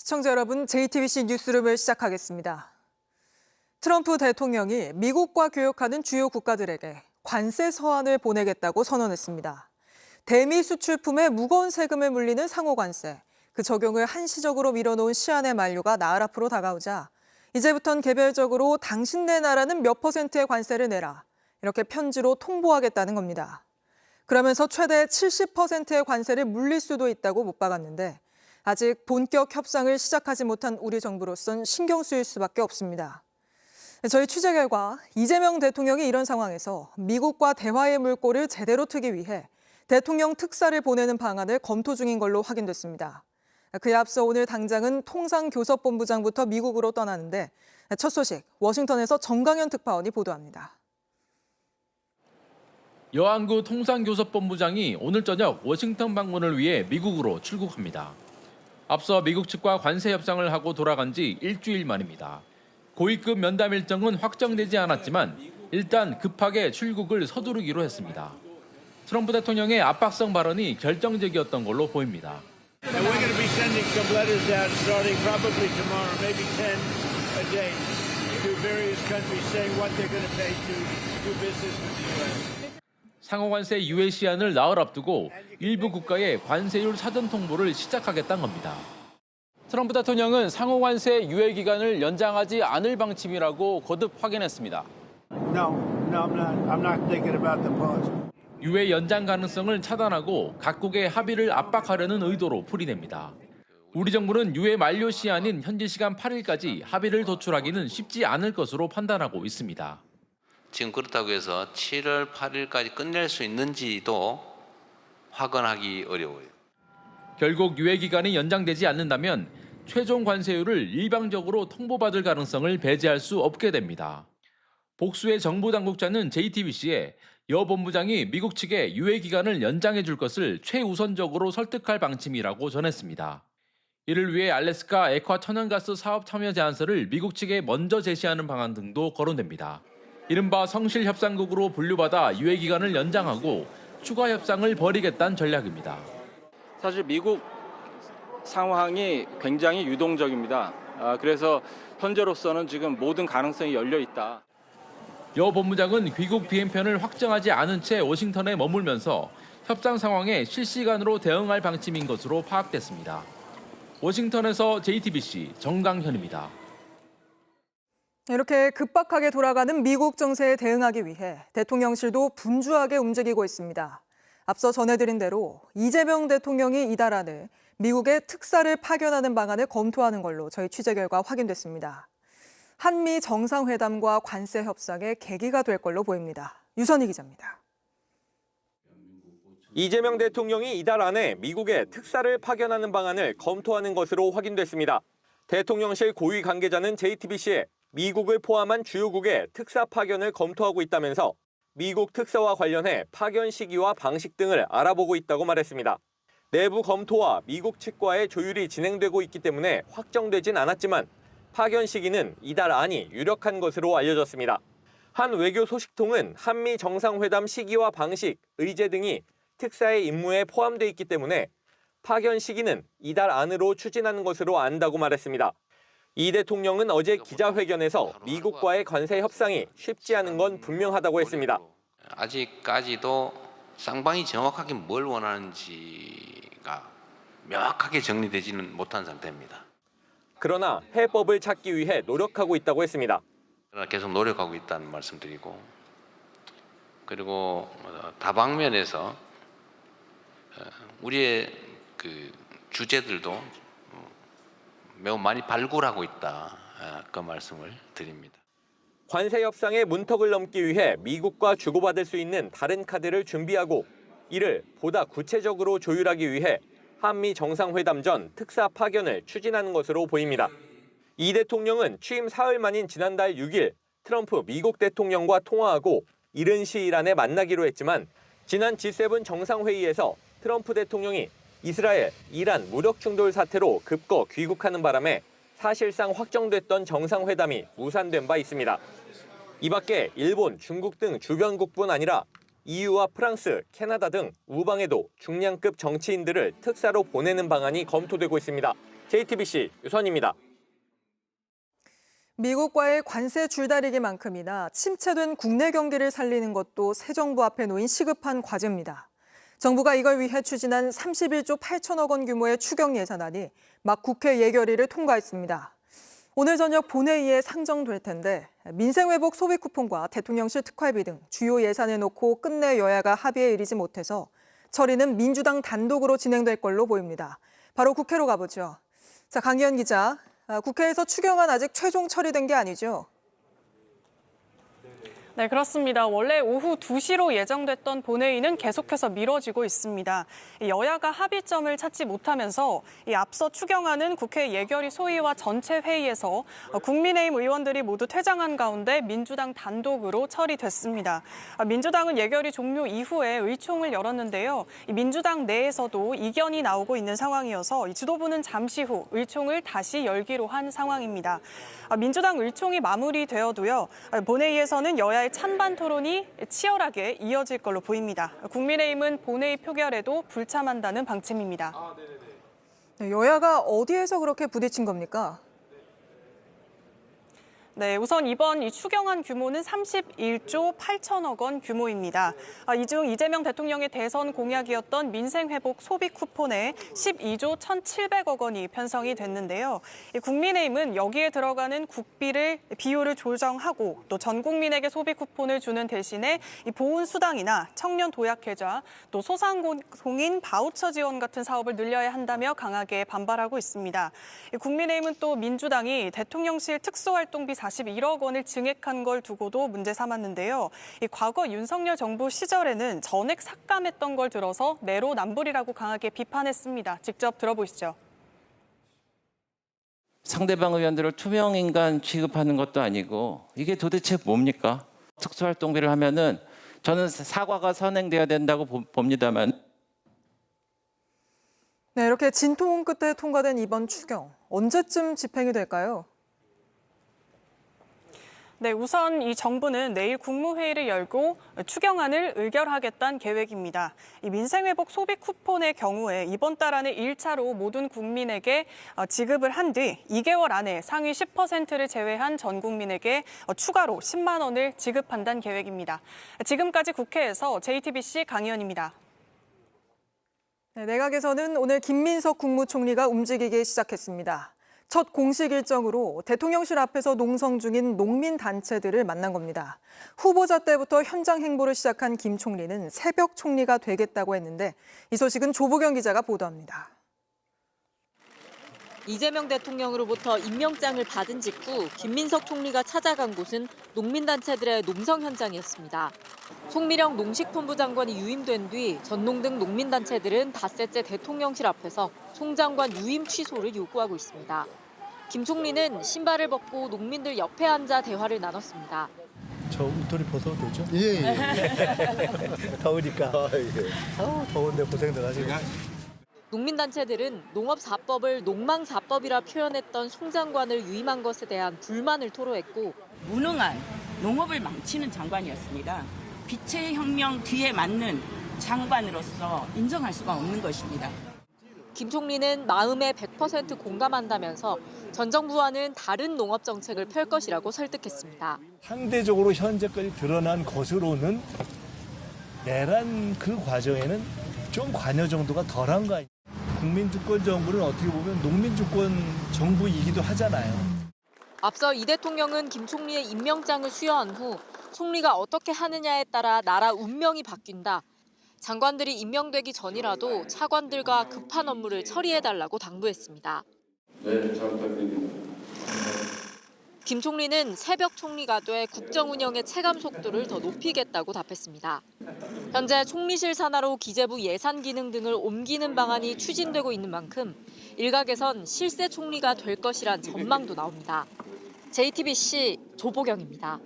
시청자 여러분, JTBC 뉴스룸을 시작하겠습니다. 트럼프 대통령이 미국과 교역하는 주요 국가들에게 관세 서한을 보내겠다고 선언했습니다. 대미 수출품에 무거운 세금을 물리는 상호 관세, 그 적용을 한시적으로 미뤄놓은 시한의 만료가 나흘 앞으로 다가오자 이제부턴 개별적으로 당신네 나라는 몇 %의 관세를 내라, 이렇게 편지로 통보하겠다는 겁니다. 그러면서 최대 70%의 관세를 물릴 수도 있다고 못 박았는데 아직 본격 협상을 시작하지 못한 우리 정부로선 신경 쓰일 수밖에 없습니다. 저희 취재 결과 이재명 대통령이 이런 상황에서 미국과 대화의 물꼬를 제대로 트기 위해 대통령 특사를 보내는 방안을 검토 중인 걸로 확인됐습니다. 그에 앞서 오늘 당장은 통상교섭본부장부터 미국으로 떠나는데 첫 소식 워싱턴에서 정강현 특파원이 보도합니다. 여한구 통상교섭본부장이 오늘 저녁 워싱턴 방문을 위해 미국으로 출국합니다. 앞서 미국 측과 관세 협상을 하고 돌아간 지 일주일 만입니다. 고위급 면담 일정은 확정되지 않았지만 일단 급하게 출국을 서두르기로 했습니다. 트럼프 대통령의 압박성 발언이 결정적이었던 걸로 보입니다. We're going to be sending some letters out starting probably tomorrow, maybe 10 a day, to various countries saying what they're going to pay to do business with the U.S. 상호관세 유예 시한을 나흘 앞두고 일부 국가의 관세율 사전 통보를 시작하겠다는 겁니다. 트럼프 대통령은 상호관세 유예 기간을 연장하지 않을 방침이라고 거듭 확인했습니다. No, I'm not thinking about the pause. 유예 연장 가능성을 차단하고 각국의 합의를 압박하려는 의도로 풀이됩니다. 우리 정부는 유예 만료 시한인 현지 시간 8일까지 합의를 도출하기는 쉽지 않을 것으로 판단하고 있습니다. 지금 그렇다고 해서 7월 8일까지 끝낼 수 있는지도 확언하기 어려워요. 결국 유예 기간이 연장되지 않는다면 최종 관세율을 일방적으로 통보받을 가능성을 배제할 수 없게 됩니다. 복수의 정부 당국자는 JTBC에 여 본부장이 미국 측에 유예 기간을 연장해 줄 것을 최우선적으로 설득할 방침이라고 전했습니다. 이를 위해 알래스카 액화 천연가스 사업 참여 제안서를 미국 측에 먼저 제시하는 방안 등도 거론됩니다. 이른바 성실협상국으로 분류받아 유예 기간을 연장하고 추가 협상을 벌이겠다는 전략입니다. 사실 미국 상황이 굉장히 유동적입니다. 그래서 현재로서는 지금 모든 가능성이 열려 있다. 여 본부장은 귀국 비행편을 확정하지 않은 채 워싱턴에 머물면서 협상 상황에 실시간으로 대응할 방침인 것으로 파악됐습니다. 워싱턴에서 JTBC 정강현입니다. 이렇게 급박하게 돌아가는 미국 정세에 대응하기 위해 대통령실도 분주하게 움직이고 있습니다. 앞서 전해드린 대로 이재명 대통령이 이달 안에 미국에 특사를 파견하는 방안을 검토하는 걸로 저희 취재 결과 확인됐습니다. 한미 정상회담과 관세 협상의 계기가 될 걸로 보입니다. 유선희 기자입니다. 이재명 대통령이 이달 안에 미국에 특사를 파견하는 방안을 검토하는 것으로 확인됐습니다. 대통령실 고위 관계자는 JTBC에 미국을 포함한 주요국에 특사 파견을 검토하고 있다면서 미국 특사와 관련해 파견 시기와 방식 등을 알아보고 있다고 말했습니다. 내부 검토와 미국 측과의 조율이 진행되고 있기 때문에 확정되진 않았지만 파견 시기는 이달 안이 유력한 것으로 알려졌습니다. 한 외교 소식통은 한미 정상회담 시기와 방식, 의제 등이 특사의 임무에 포함돼 있기 때문에 파견 시기는 이달 안으로 추진하는 것으로 안다고 말했습니다. 이 대통령은 어제 기자회견에서 미국과의 관세 협상이 쉽지 않은 건 분명하다고 했습니다. 아직까지도 쌍방이 정확하게 뭘 원하는지가 명확하게 정리되지는 못한 상태입니다. 그러나 해법을 찾기 위해 노력하고 있다고 했습니다. 계속 노력하고 있다는 말씀드리고, 그리고 다방면에서 우리의 그 주제들도 매우 많이 발굴하고 있다, 그 말씀을 드립니다. 관세 협상의 문턱을 넘기 위해 미국과 주고받을 수 있는 다른 카드를 준비하고 이를 보다 구체적으로 조율하기 위해 한미 정상회담 전 특사 파견을 추진하는 것으로 보입니다. 이 대통령은 취임 사흘 만인 지난달 6일 트럼프 미국 대통령과 통화하고 이른 시일 안에 만나기로 했지만 지난 G7 정상회의에서 트럼프 대통령이 이스라엘, 이란 무력 충돌 사태로 급거 귀국하는 바람에 사실상 확정됐던 정상회담이 무산된 바 있습니다. 이 밖에 일본, 중국 등 주변국뿐 아니라 EU와 프랑스, 캐나다 등 우방에도 중량급 정치인들을 특사로 보내는 방안이 검토되고 있습니다. JTBC 유선입니다. 미국과의 관세 줄다리기만큼이나 침체된 국내 경기를 살리는 것도 새 정부 앞에 놓인 시급한 과제입니다. 정부가 이걸 위해 추진한 31조 8천억 원 규모의 추경 예산안이 막 국회 예결위를 통과했습니다. 오늘 저녁 본회의에 상정될 텐데 민생회복 소비 쿠폰과 대통령실 특활비 등 주요 예산을 놓고 끝내 여야가 합의에 이르지 못해서 처리는 민주당 단독으로 진행될 걸로 보입니다. 바로 국회로 가보죠. 자, 강기현 기자, 국회에서 추경안 아직 최종 처리된 게 아니죠? 네, 그렇습니다. 원래 오후 2시로 예정됐던 본회의는 계속해서 미뤄지고 있습니다. 여야가 합의점을 찾지 못하면서 앞서 추경안은 국회 예결위 소위와 전체 회의에서 국민의힘 의원들이 모두 퇴장한 가운데 민주당 단독으로 처리됐습니다. 민주당은 예결위 종료 이후에 의총을 열었는데요. 민주당 내에서도 이견이 나오고 있는 상황이어서 지도부는 잠시 후 의총을 다시 열기로 한 상황입니다. 민주당 의총이 마무리되어도요, 본회의에서는 여야의 찬반 토론이 치열하게 이어질 걸로 보입니다. 국민의힘은 본회의 표결에도 불참한다는 방침입니다. 여야가 어디에서 그렇게 부딪힌 겁니까? 네, 우선 이번 이 추경안 규모는 31조 8천억 원 규모입니다. 이 중 이재명 대통령의 대선 공약이었던 민생회복 소비 쿠폰에 12조 1,700억 원이 편성이 됐는데요. 국민의힘은 여기에 들어가는 국비를 비율을 조정하고 또 전 국민에게 소비 쿠폰을 주는 대신에 이 보훈수당이나 청년 도약계좌, 또 소상공인 바우처 지원 같은 사업을 늘려야 한다며 강하게 반발하고 있습니다. 국민의힘은 또 민주당이 대통령실 특수활동비 41억 원을 증액한 걸 두고도 문제 삼았는데요. 과거 윤석열 정부 시절에는 전액 삭감했던 걸 들어서 내로남불이라고 강하게 비판했습니다. 직접 들어보시죠. 상대방 의원들을 투명인간 취급하는 것도 아니고 이게 도대체 뭡니까? 특수활동비를 하면은 저는 사과가 선행돼야 된다고 봅니다만. 네, 이렇게 진통 끝에 통과된 이번 추경, 언제쯤 집행이 될까요? 네, 우선 이 정부는 내일 국무회의를 열고 추경안을 의결하겠다는 계획입니다. 이 민생회복 소비 쿠폰의 경우에 이번 달 안에 1차로 모든 국민에게 지급을 한 뒤 2개월 안에 상위 10%를 제외한 전 국민에게 추가로 10만 원을 지급한다는 계획입니다. 지금까지 국회에서 JTBC 강희연입니다. 네, 내각에서는 오늘 김민석 국무총리가 움직이기 시작했습니다. 첫 공식 일정으로 대통령실 앞에서 농성 중인 농민단체들을 만난 겁니다. 후보자 때부터 현장 행보를 시작한 김 총리는 새벽 총리가 되겠다고 했는데 이 소식은 조보경 기자가 보도합니다. 이재명 대통령으로부터 임명장을 받은 직후 김민석 총리가 찾아간 곳은 농민단체들의 농성 현장이었습니다. 송미령 농식품부 장관이 유임된 뒤 전농 등 농민단체들은 닷새째 대통령실 앞에서 송 장관 유임 취소를 요구하고 있습니다. 김 총리는 신발을 벗고 농민들 옆에 앉아 대화를 나눴습니다. 저 웃돌이 벗어도 되죠? 예. 더우니까. 더운데 고생들 하시고. 농민단체들은 농업사법을 농망사법이라 표현했던 송 장관을 유임한 것에 대한 불만을 토로했고 무능한 농업을 망치는 장관이었습니다. 빛의 혁명 뒤에 맞는 장관으로서 인정할 수가 없는 것입니다. 김 총리는 마음에 100% 공감한다면서 전 정부와는 다른 농업 정책을 펼 것이라고 설득했습니다. 상대적으로 현재까지 드러난 것으로는 내란 그 과정에는 좀 관여 정도가 덜한 거 아니에요. 국민주권 정부는 어떻게 보면 농민주권 정부이기도 하잖아요. 앞서 이 대통령은 김 총리의 임명장을 수여한 후 총리가 어떻게 하느냐에 따라 나라 운명이 바뀐다. 장관들이 임명되기 전이라도 차관들과 급한 업무를 처리해달라고 당부했습니다. 네, 잘 부탁드립니다. 김 총리는 새벽 총리가 돼 국정 운영의 체감 속도를 더 높이겠다고 답했습니다. 현재 총리실 산하로 기재부 예산 기능 등을 옮기는 방안이 추진되고 있는 만큼 일각에선 실세 총리가 될 것이란 전망도 나옵니다. JTBC 조보경입니다.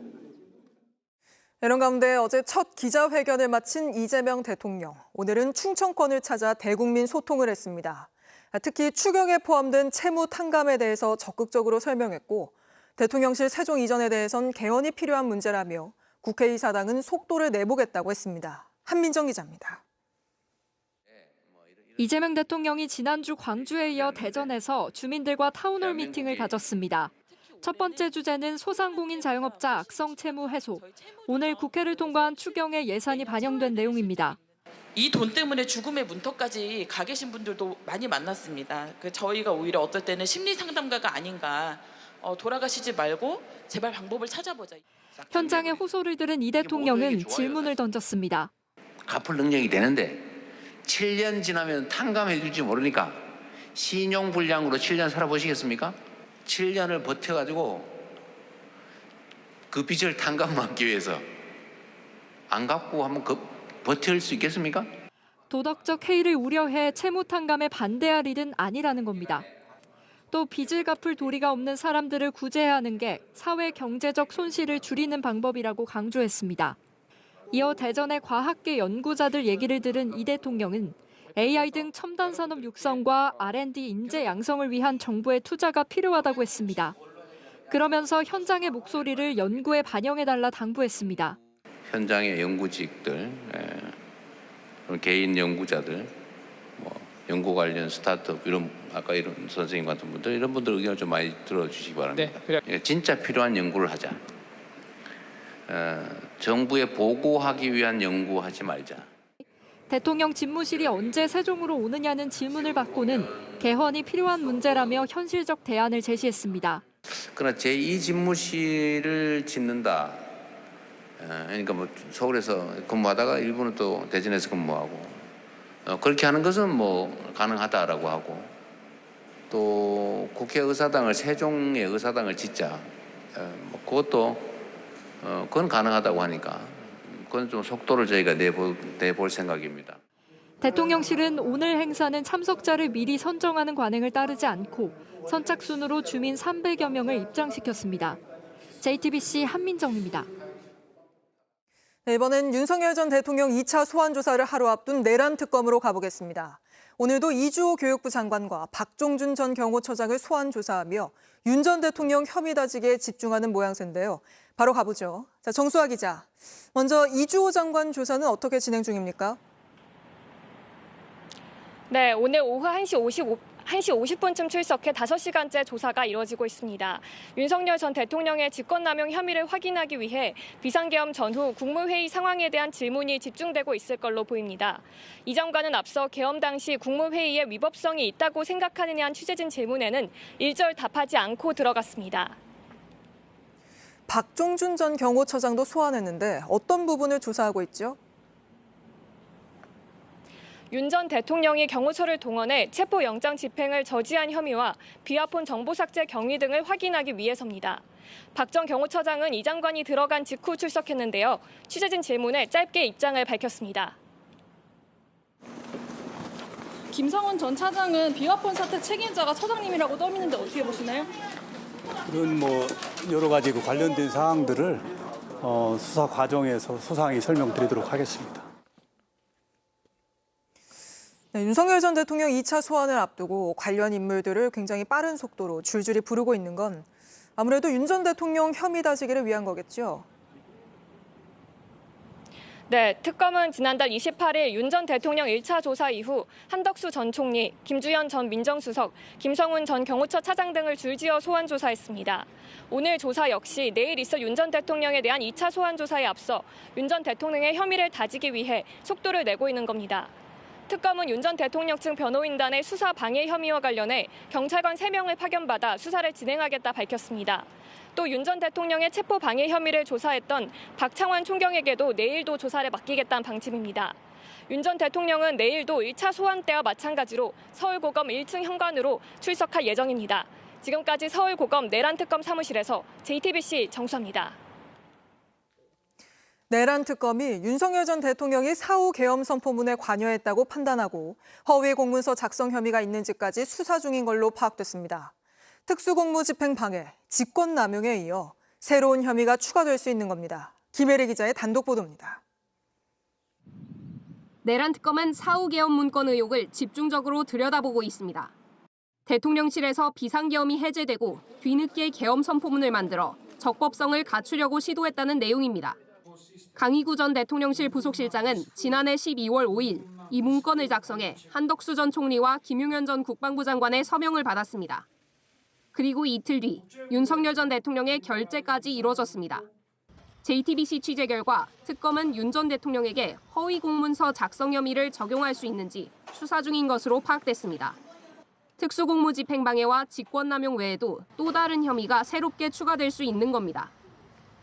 이런 가운데 어제 첫 기자회견을 마친 이재명 대통령. 오늘은 충청권을 찾아 대국민 소통을 했습니다. 특히 추경에 포함된 채무 탕감에 대해서 적극적으로 설명했고 대통령실 세종 이전에 대해선 개헌이 필요한 문제라며 국회의 사당은 속도를 내보겠다고 했습니다. 한민정 기자입니다. 이재명 대통령이 지난주 광주에 이어 대전에서 주민들과 타운홀 미팅을 가졌습니다. 첫 번째 주제는 소상공인 자영업자 악성 채무 해소. 오늘 국회를 통과한 추경에 예산이 반영된 내용입니다. 이 돈 때문에 죽음의 문턱까지 가 계신 분들도 많이 만났습니다. 저희가 오히려 어떨 때는 심리 상담가가 아닌가. 돌아가시지 말고 제발 방법을 찾아보자. 현장의 호소를 들은 이 대통령은 질문을 던졌습니다. 갚을 능력이 되는데 7년 지나면 탕감해 줄지 모르니까 신용불량으로 7년 살아보시겠습니까? 7년을 버텨가지고 그 빚을 탕감받기 위해서 안 갚고 한번 버틸 수 있겠습니까? 도덕적 해이를 우려해 채무 탕감에 반대할 일은 아니라는 겁니다. 또 빚을 갚을 도리가 없는 사람들을 구제해야 하는 게 사회 경제적 손실을 줄이는 방법이라고 강조했습니다. 이어 대전의 과학계 연구자들 얘기를 들은 이 대통령은 AI 등 첨단 산업 육성과 R&D 인재 양성을 위한 정부의 투자가 필요하다고 했습니다. 그러면서 현장의 목소리를 연구에 반영해달라 당부했습니다. 현장의 연구직들, 개인 연구자들, 연구 관련 스타트업 이런 아까 이런 선생님 같은 분들 이런 분들 의견을 좀 많이 들어주시기 바랍니다. 네, 진짜 필요한 연구를 하자. 정부에 보고하기 위한 연구하지 말자. 대통령 집무실이 언제 세종으로 오느냐는 질문을 받고는 개헌이 필요한 문제라며 현실적 대안을 제시했습니다. 그러나 제2 집무실을 짓는다. 그러니까 서울에서 근무하다가 일부는 또 대전에서 근무하고 그렇게 하는 것은 가능하다라고 하고 또 국회의사당을 세종의 의사당을 짓자. 그건 가능하다고 하니까 그건 좀 속도를 저희가 내볼 생각입니다. 대통령실은 오늘 행사는 참석자를 미리 선정하는 관행을 따르지 않고 선착순으로 주민 300여 명을 입장시켰습니다. JTBC 한민정입니다. 네, 이번엔 윤석열 전 대통령 2차 소환 조사를 하루 앞둔 내란 특검으로 가보겠습니다. 오늘도 이주호 교육부 장관과 박종준 전 경호처장을 소환 조사하며 윤 전 대통령 혐의 다지기에 집중하는 모양새인데요. 바로 가보죠. 자, 정수아 기자. 먼저 이주호 장관 조사는 어떻게 진행 중입니까? 네, 오늘 오후 1시 50분쯤 출석해 5시간째 조사가 이루어지고 있습니다. 윤석열 전 대통령의 직권남용 혐의를 확인하기 위해 비상계엄 전후 국무회의 상황에 대한 질문이 집중되고 있을 걸로 보입니다. 이 장관은 앞서 계엄 당시 국무회의에 위법성이 있다고 생각하느냐는 취재진 질문에는 일절 답하지 않고 들어갔습니다. 박종준 전 경호처장도 소환했는데 어떤 부분을 조사하고 있죠? 윤 전 대통령이 경호처를 동원해 체포영장 집행을 저지한 혐의와 비아폰 정보 삭제 경위 등을 확인하기 위해서입니다. 박 전 경호처장은 이 장관이 들어간 직후 출석했는데요. 취재진 질문에 짧게 입장을 밝혔습니다. 김성훈 전 차장은 비아폰 사태 책임자가 처장님이라고 떠미는데 어떻게 보시나요? 그런 여러 가지 관련된 사항들을 수사 과정에서 소상히 설명드리도록 하겠습니다. 네, 윤석열 전 대통령 2차 소환을 앞두고 관련 인물들을 굉장히 빠른 속도로 줄줄이 부르고 있는 건 아무래도 윤 전 대통령 혐의 다지기를 위한 거겠죠? 네, 특검은 지난달 28일 윤 전 대통령 1차 조사 이후 한덕수 전 총리, 김주현 전 민정수석, 김성훈 전 경호처 차장 등을 줄지어 소환 조사했습니다. 오늘 조사 역시 내일 있을 윤 전 대통령에 대한 2차 소환 조사에 앞서 윤 전 대통령의 혐의를 다지기 위해 속도를 내고 있는 겁니다. 특검은 윤 전 대통령 측 변호인단의 수사 방해 혐의와 관련해 경찰관 3명을 파견받아 수사를 진행하겠다 밝혔습니다. 또 윤 전 대통령의 체포 방해 혐의를 조사했던 박창환 총경에게도 내일도 조사를 맡기겠다는 방침입니다. 윤 전 대통령은 내일도 1차 소환 때와 마찬가지로 서울고검 1층 현관으로 출석할 예정입니다. 지금까지 서울고검 내란특검 사무실에서 JTBC 정수아입니다. 내란 특검이 윤석열 전 대통령이 사후 계엄 선포문에 관여했다고 판단하고 허위 공문서 작성 혐의가 있는지까지 수사 중인 걸로 파악됐습니다. 특수공무 집행 방해, 직권남용에 이어 새로운 혐의가 추가될 수 있는 겁니다. 김혜리 기자의 단독 보도입니다. 내란 특검은 사후 계엄 문건 의혹을 집중적으로 들여다보고 있습니다. 대통령실에서 비상계엄이 해제되고 뒤늦게 계엄 선포문을 만들어 적법성을 갖추려고 시도했다는 내용입니다. 강희구 전 대통령실 부속실장은 지난해 12월 5일 이 문건을 작성해 한덕수 전 총리와 김용현 전 국방부 장관의 서명을 받았습니다. 그리고 이틀 뒤 윤석열 전 대통령의 결재까지 이뤄졌습니다. JTBC 취재 결과 특검은 윤 전 대통령에게 허위 공문서 작성 혐의를 적용할 수 있는지 수사 중인 것으로 파악됐습니다. 특수공무집행방해와 직권남용 외에도 또 다른 혐의가 새롭게 추가될 수 있는 겁니다.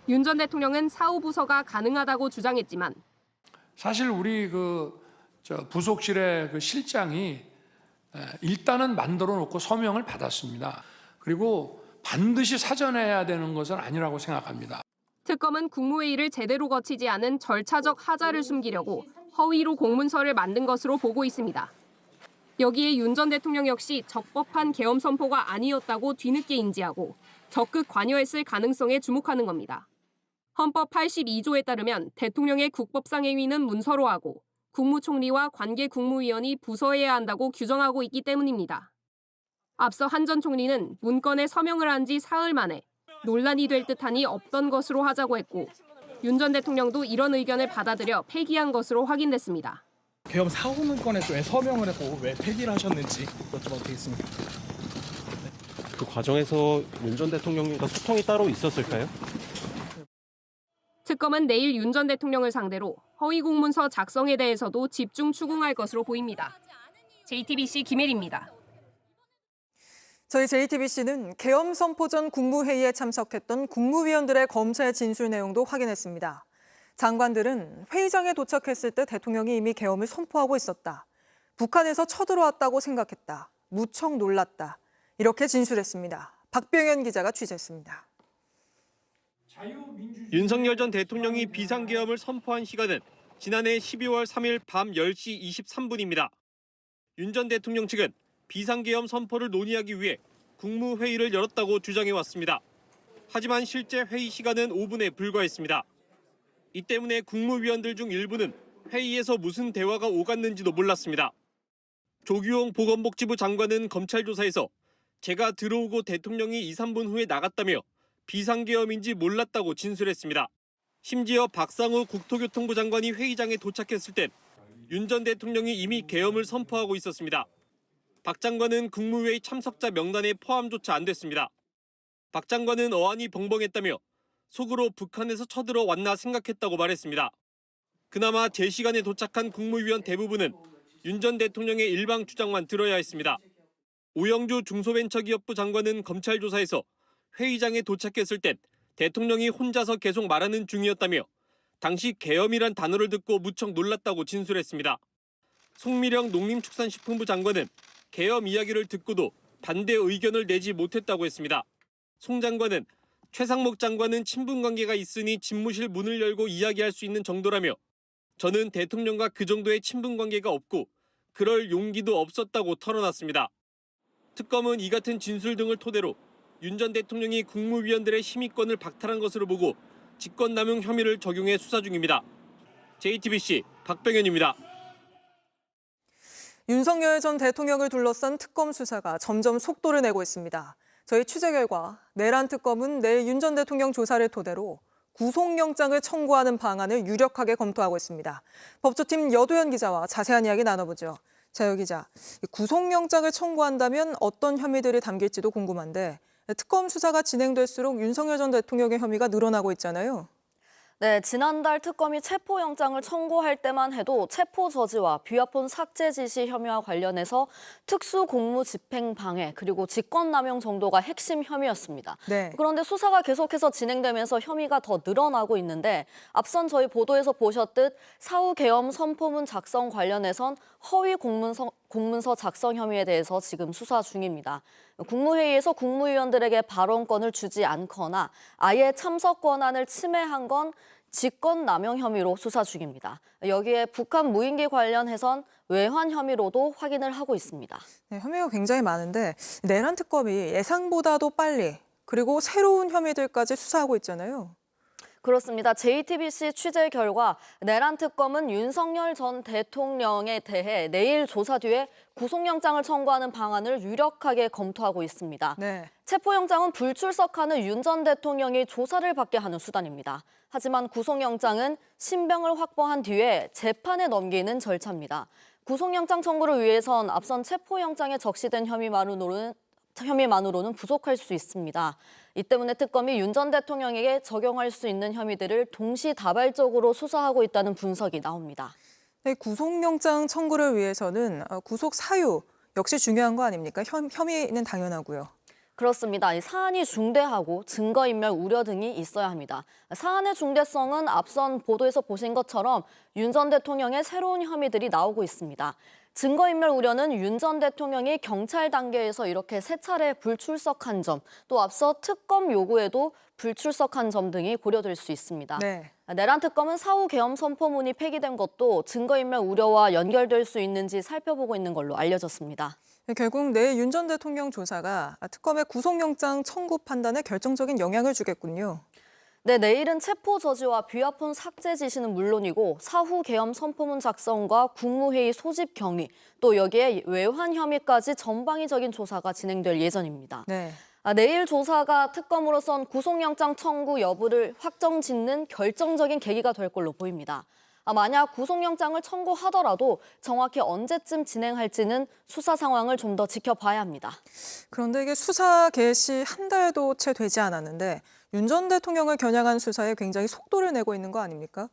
윤 전 대통령은 사후 부서가 가능하다고 주장했지만 사실 우리 부속실의 실장이 일단은 만들어 놓고 서명을 받았습니다. 그리고 반드시 사전에 해야 되는 것은 아니라고 생각합니다. 특검은 국무회의를 제대로 거치지 않은 절차적 하자를 숨기려고 허위로 공문서를 만든 것으로 보고 있습니다. 여기에 윤 전 대통령 역시 적법한 계엄 선포가 아니었다고 뒤늦게 인지하고 적극 관여했을 가능성에 주목하는 겁니다. 헌법 82조에 따르면 대통령의 국법상 행위는 문서로 하고 국무총리와 관계 국무위원이 부서해야 한다고 규정하고 있기 때문입니다. 앞서 한 전 총리는 문건에 서명을 한 지 사흘 만에 논란이 될 듯하니 없던 것으로 하자고 했고 윤 전 대통령도 이런 의견을 받아들여 폐기한 것으로 확인됐습니다. 계엄 사후 문건에 왜 서명을 했고 왜 폐기를 하셨는지 여쭤봐도 되겠습니까? 그 과정에서 윤 전 대통령과 소통이 따로 있었을까요? 특검은 내일 윤 전 대통령을 상대로 허위 공문서 작성에 대해서도 집중 추궁할 것으로 보입니다. JTBC 김혜리입니다. 저희 JTBC는 계엄 선포 전 국무회의에 참석했던 국무위원들의 검찰 진술 내용도 확인했습니다. 장관들은 회의장에 도착했을 때 대통령이 이미 계엄을 선포하고 있었다. 북한에서 쳐들어왔다고 생각했다. 무척 놀랐다. 이렇게 진술했습니다. 박병현 기자가 취재했습니다. 윤석열 전 대통령이 비상계엄을 선포한 시간은 지난해 12월 3일 밤 10시 23분입니다. 윤 전 대통령 측은 비상계엄 선포를 논의하기 위해 국무회의를 열었다고 주장해왔습니다. 하지만 실제 회의 시간은 5분에 불과했습니다. 이 때문에 국무위원들 중 일부는 회의에서 무슨 대화가 오갔는지도 몰랐습니다. 조규용 보건복지부 장관은 검찰 조사에서 제가 들어오고 대통령이 2, 3분 후에 나갔다며 비상계엄인지 몰랐다고 진술했습니다. 심지어 박상우 국토교통부 장관이 회의장에 도착했을 땐 윤 전 대통령이 이미 계엄을 선포하고 있었습니다. 박 장관은 국무회의 참석자 명단에 포함조차 안 됐습니다. 박 장관은 어안이 벙벙했다며 속으로 북한에서 쳐들어왔나 생각했다고 말했습니다. 그나마 제 시간에 도착한 국무위원 대부분은 윤 전 대통령의 일방 주장만 들어야 했습니다. 오영주 중소벤처기업부 장관은 검찰 조사에서 회의장에 도착했을 땐 대통령이 혼자서 계속 말하는 중이었다며 당시 계엄이란 단어를 듣고 무척 놀랐다고 진술했습니다. 송미령 농림축산식품부 장관은 계엄 이야기를 듣고도 반대 의견을 내지 못했다고 했습니다. 송 장관은 최상목 장관은 친분관계가 있으니 집무실 문을 열고 이야기할 수 있는 정도라며 저는 대통령과 그 정도의 친분관계가 없고 그럴 용기도 없었다고 털어놨습니다. 특검은 이 같은 진술 등을 토대로 윤 전 대통령이 국무위원들의 심의권을 박탈한 것으로 보고 직권남용 혐의를 적용해 수사 중입니다. JTBC 박병현입니다. 윤석열 전 대통령을 둘러싼 특검 수사가 점점 속도를 내고 있습니다. 저희 취재 결과 내란 특검은 내일 윤 전 대통령 조사를 토대로 구속영장을 청구하는 방안을 유력하게 검토하고 있습니다. 법조팀 여도현 기자와 자세한 이야기 나눠보죠. 자, 여 기자, 구속영장을 청구한다면 어떤 혐의들이 담길지도 궁금한데 특검 수사가 진행될수록 윤석열 전 대통령의 혐의가 늘어나고 있잖아요. 네, 지난달 특검이 체포영장을 청구할 때만 해도 체포 저지와 비화폰 삭제 지시 혐의와 관련해서 특수공무집행방해 그리고 직권남용 정도가 핵심 혐의였습니다. 네. 그런데 수사가 계속해서 진행되면서 혐의가 더 늘어나고 있는데 앞선 저희 보도에서 보셨듯 사후 계엄 선포문 작성 관련해선 허위 공문서 작성 혐의에 대해서 지금 수사 중입니다. 국무회의에서 국무위원들에게 발언권을 주지 않거나 아예 참석 권한을 침해한 건 직권남용 혐의로 수사 중입니다. 여기에 북한 무인기 관련해선 외환 혐의로도 확인을 하고 있습니다. 네, 혐의가 굉장히 많은데 내란 특검이 예상보다도 빨리 그리고 새로운 혐의들까지 수사하고 있잖아요. 그렇습니다. JTBC 취재 결과 내란 특검은 윤석열 전 대통령에 대해 내일 조사 뒤에 구속영장을 청구하는 방안을 유력하게 검토하고 있습니다. 네. 체포영장은 불출석하는 윤 전 대통령이 조사를 받게 하는 수단입니다. 하지만 구속영장은 신병을 확보한 뒤에 재판에 넘기는 절차입니다. 구속영장 청구를 위해선 앞선 체포영장에 적시된 혐의만으로는 부족할 수 있습니다. 이 때문에 특검이 윤 전 대통령에게 적용할 수 있는 혐의들을 동시다발적으로 수사하고 있다는 분석이 나옵니다. 네, 구속영장 청구를 위해서는 구속 사유 역시 중요한 거 아닙니까? 혐의는 당연하고요. 그렇습니다. 이 사안이 중대하고 증거인멸 우려 등이 있어야 합니다. 사안의 중대성은 앞선 보도에서 보신 것처럼 윤 전 대통령의 새로운 혐의들이 나오고 있습니다. 증거인멸 우려는 윤 전 대통령이 경찰 단계에서 이렇게 3차례 불출석한 점, 또 앞서 특검 요구에도 불출석한 점 등이 고려될 수 있습니다. 네. 내란 특검은 사후 계엄 선포문이 폐기된 것도 증거인멸 우려와 연결될 수 있는지 살펴보고 있는 걸로 알려졌습니다. 결국 내일 윤 전 대통령 조사가 특검의 구속영장 청구 판단에 결정적인 영향을 주겠군요. 네, 내일은 체포 저지와 비화폰 삭제 지시는 물론이고 사후 계엄 선포문 작성과 국무회의 소집 경위, 또 여기에 외환 혐의까지 전방위적인 조사가 진행될 예정입니다. 네. 내일 조사가 특검으로선 구속영장 청구 여부를 확정짓는 결정적인 계기가 될 걸로 보입니다. 만약 구속영장을 청구하더라도 정확히 언제쯤 진행할지는 수사 상황을 좀 더 지켜봐야 합니다. 그런데 이게 수사 개시 한 달도 채 되지 않았는데 윤 전 대통령을 겨냥한 수사에 굉장히 속도를 내고 있는 거 아닙니까?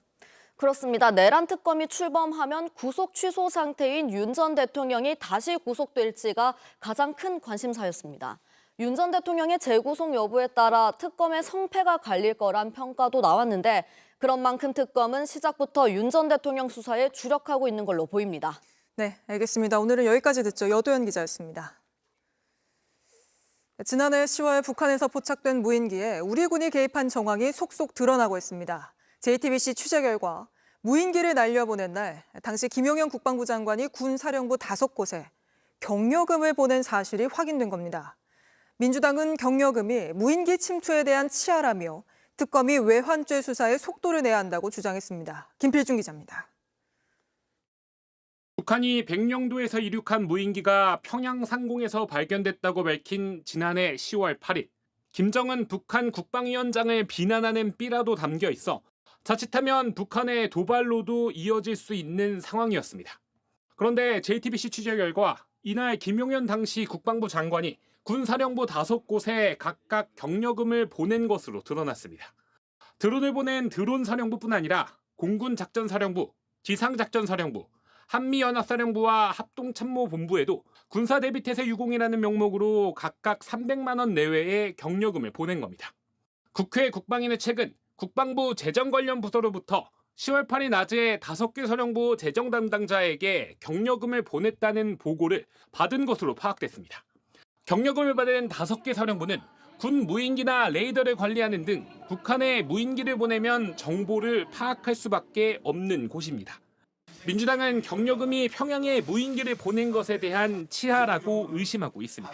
그렇습니다. 내란 특검이 출범하면 구속 취소 상태인 윤 전 대통령이 다시 구속될지가 가장 큰 관심사였습니다. 윤 전 대통령의 재구속 여부에 따라 특검의 성패가 갈릴 거란 평가도 나왔는데 그런 만큼 특검은 시작부터 윤 전 대통령 수사에 주력하고 있는 걸로 보입니다. 네, 알겠습니다. 오늘은 여기까지 듣죠. 여도현 기자였습니다. 지난해 10월 북한에서 포착된 무인기에 우리 군이 개입한 정황이 속속 드러나고 있습니다. JTBC 취재 결과 무인기를 날려보낸 날 당시 김용현 국방부 장관이 군 사령부 5곳에 경력금을 보낸 사실이 확인된 겁니다. 민주당은 경력금이 무인기 침투에 대한 치하라며 특검이 외환죄 수사에 속도를 내야 한다고 주장했습니다. 김필중 기자입니다. 북한이 백령도에서 이륙한 무인기가 평양 상공에서 발견됐다고 밝힌 지난해 10월 8일. 김정은 북한 국방위원장을 비난하는 삐라도 담겨 있어 자칫하면 북한의 도발로도 이어질 수 있는 상황이었습니다. 그런데 JTBC 취재 결과 이날 김용현 당시 국방부 장관이 군사령부 5곳에 각각 경력금을 보낸 것으로 드러났습니다. 드론을 보낸 드론사령부뿐 아니라 공군작전사령부, 지상작전사령부, 한미연합사령부와 합동참모본부에도 군사대비태세 유공이라는 명목으로 각각 300만 원 내외의 경력금을 보낸 겁니다. 국회 국방위는 최근 국방부 재정 관련 부서로부터 10월 8일 낮에 5개 사령부 재정 담당자에게 경력금을 보냈다는 보고를 받은 것으로 파악됐습니다. 경력금을 받은 5개 사령부는 군 무인기나 레이더를 관리하는 등 북한에 무인기를 보내면 정보를 파악할 수밖에 없는 곳입니다. 민주당은 경력금이 평양에 무인기를 보낸 것에 대한 치하라고 의심하고 있습니다.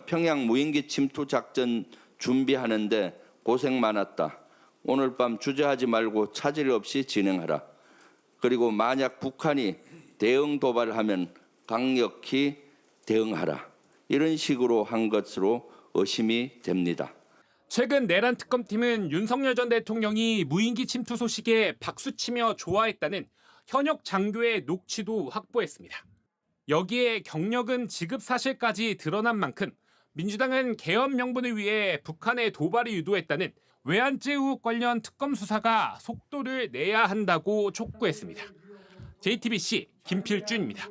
평양 무인기 침투 작전 준비하는데 고생 많았다. 오늘 밤 주저하지 말고 차질 없이 진행하라. 그리고 만약 북한이 대응 도발하면 강력히 대응하라. 이런 식으로 한 것으로 의심이 됩니다. 최근 내란 특검팀은 윤석열 전 대통령이 무인기 침투 소식에 박수치며 좋아했다는 현역 장교의 녹취도 확보했습니다. 여기에 경력은 지급 사실까지 드러난 만큼 민주당은 계엄 명분을 위해 북한의 도발을 유도했다는 외환죄 의혹 관련 특검 수사가 속도를 내야 한다고 촉구했습니다. JTBC 김필준입니다.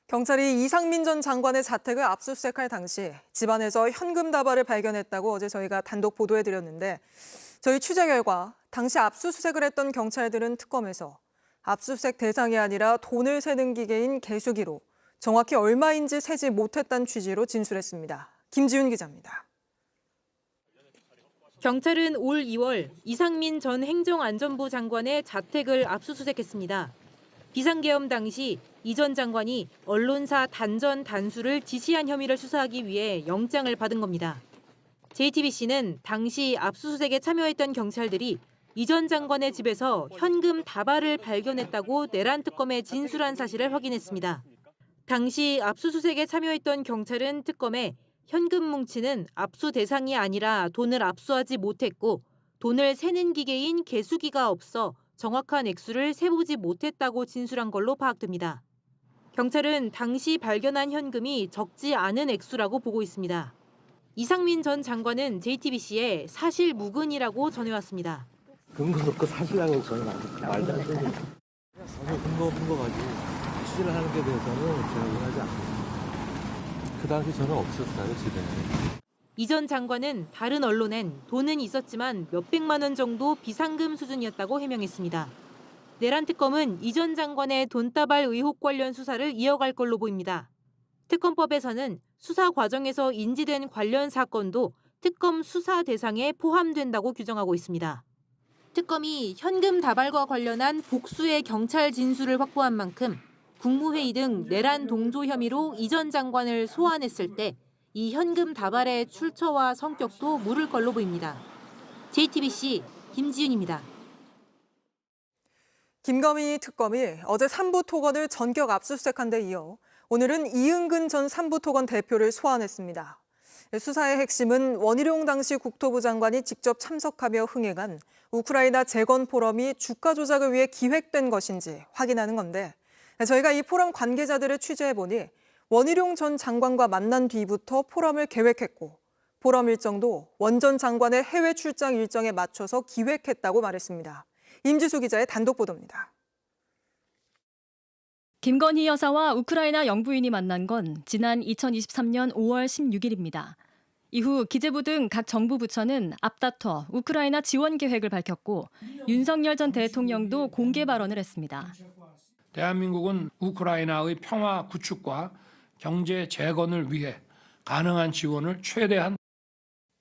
경찰이 이상민 전 장관의 자택을 압수수색할 당시 집안에서 현금 다발을 발견했다고 어제 저희가 단독 보도해드렸는데 저희 취재 결과 당시 압수수색을 했던 경찰들은 특검에서 압수수색 대상이 아니라 돈을 세는 기계인 개수기로 정확히 얼마인지 세지 못했다는 취지로 진술했습니다. 김지훈 기자입니다. 경찰은 올 2월 이상민 전 행정안전부 장관의 자택을 압수수색했습니다. 비상계엄 당시 이 전 장관이 언론사 단전 단수를 지시한 혐의를 수사하기 위해 영장을 받은 겁니다. JTBC는 당시 압수수색에 참여했던 경찰들이 이 전 장관의 집에서 현금 다발을 발견했다고 내란 특검에 진술한 사실을 확인했습니다. 당시 압수수색에 참여했던 경찰은 특검에 현금 뭉치는 압수 대상이 아니라 돈을 압수하지 못했고 돈을 세는 기계인 개수기가 없어 정확한 액수를 세보지 못했다고 진술한 걸로 파악됩니다. 경찰은 당시 발견한 현금이 적지 않은 액수라고 보고 있습니다. 이상민 전 장관은 JTBC에 사실 무근이라고 전해왔습니다. 근거도 없고 사실하고 저는 말도 안 되는 사실 근거 가지고 취재를 하는 데 대해서는 제가 원하지 않습니다. 그 당시 저는 없었어요, 집에. 이 전 장관은 다른 언론엔 돈은 있었지만 몇백만 원 정도 비상금 수준이었다고 해명했습니다. 내란 특검은 이 전 장관의 돈다발 의혹 관련 수사를 이어갈 걸로 보입니다. 특검법에서는 수사 과정에서 인지된 관련 사건도 특검 수사 대상에 포함된다고 규정하고 있습니다. 특검이 현금 다발과 관련한 복수의 경찰 진술을 확보한 만큼 국무회의 등 내란 동조 혐의로 이 전 장관을 소환했을 때 이 현금 다발의 출처와 성격도 물을 걸로 보입니다. JTBC 김지윤입니다. 김건희 특검이 어제 삼부토건을 전격 압수수색한 데 이어 오늘은 이은근 전 삼부토건 대표를 소환했습니다. 수사의 핵심은 원희룡 당시 국토부 장관이 직접 참석하며 흥행한 우크라이나 재건 포럼이 주가 조작을 위해 기획된 것인지 확인하는 건데, 저희가 이 포럼 관계자들을 취재해보니 원희룡 전 장관과 만난 뒤부터 포럼을 계획했고 포럼 일정도 원 전 장관의 해외 출장 일정에 맞춰서 기획했다고 말했습니다. 임지수 기자의 단독 보도입니다. 김건희 여사와 우크라이나 영부인이 만난 건 지난 2023년 5월 16일입니다. 이후 기재부 등 각 정부 부처는 앞다퉈 우크라이나 지원 계획을 밝혔고 윤석열 전 대통령도 공개 발언을 했습니다. 대한민국은 우크라이나의 평화 구축과 경제 재건을 위해 가능한 지원을 최대한.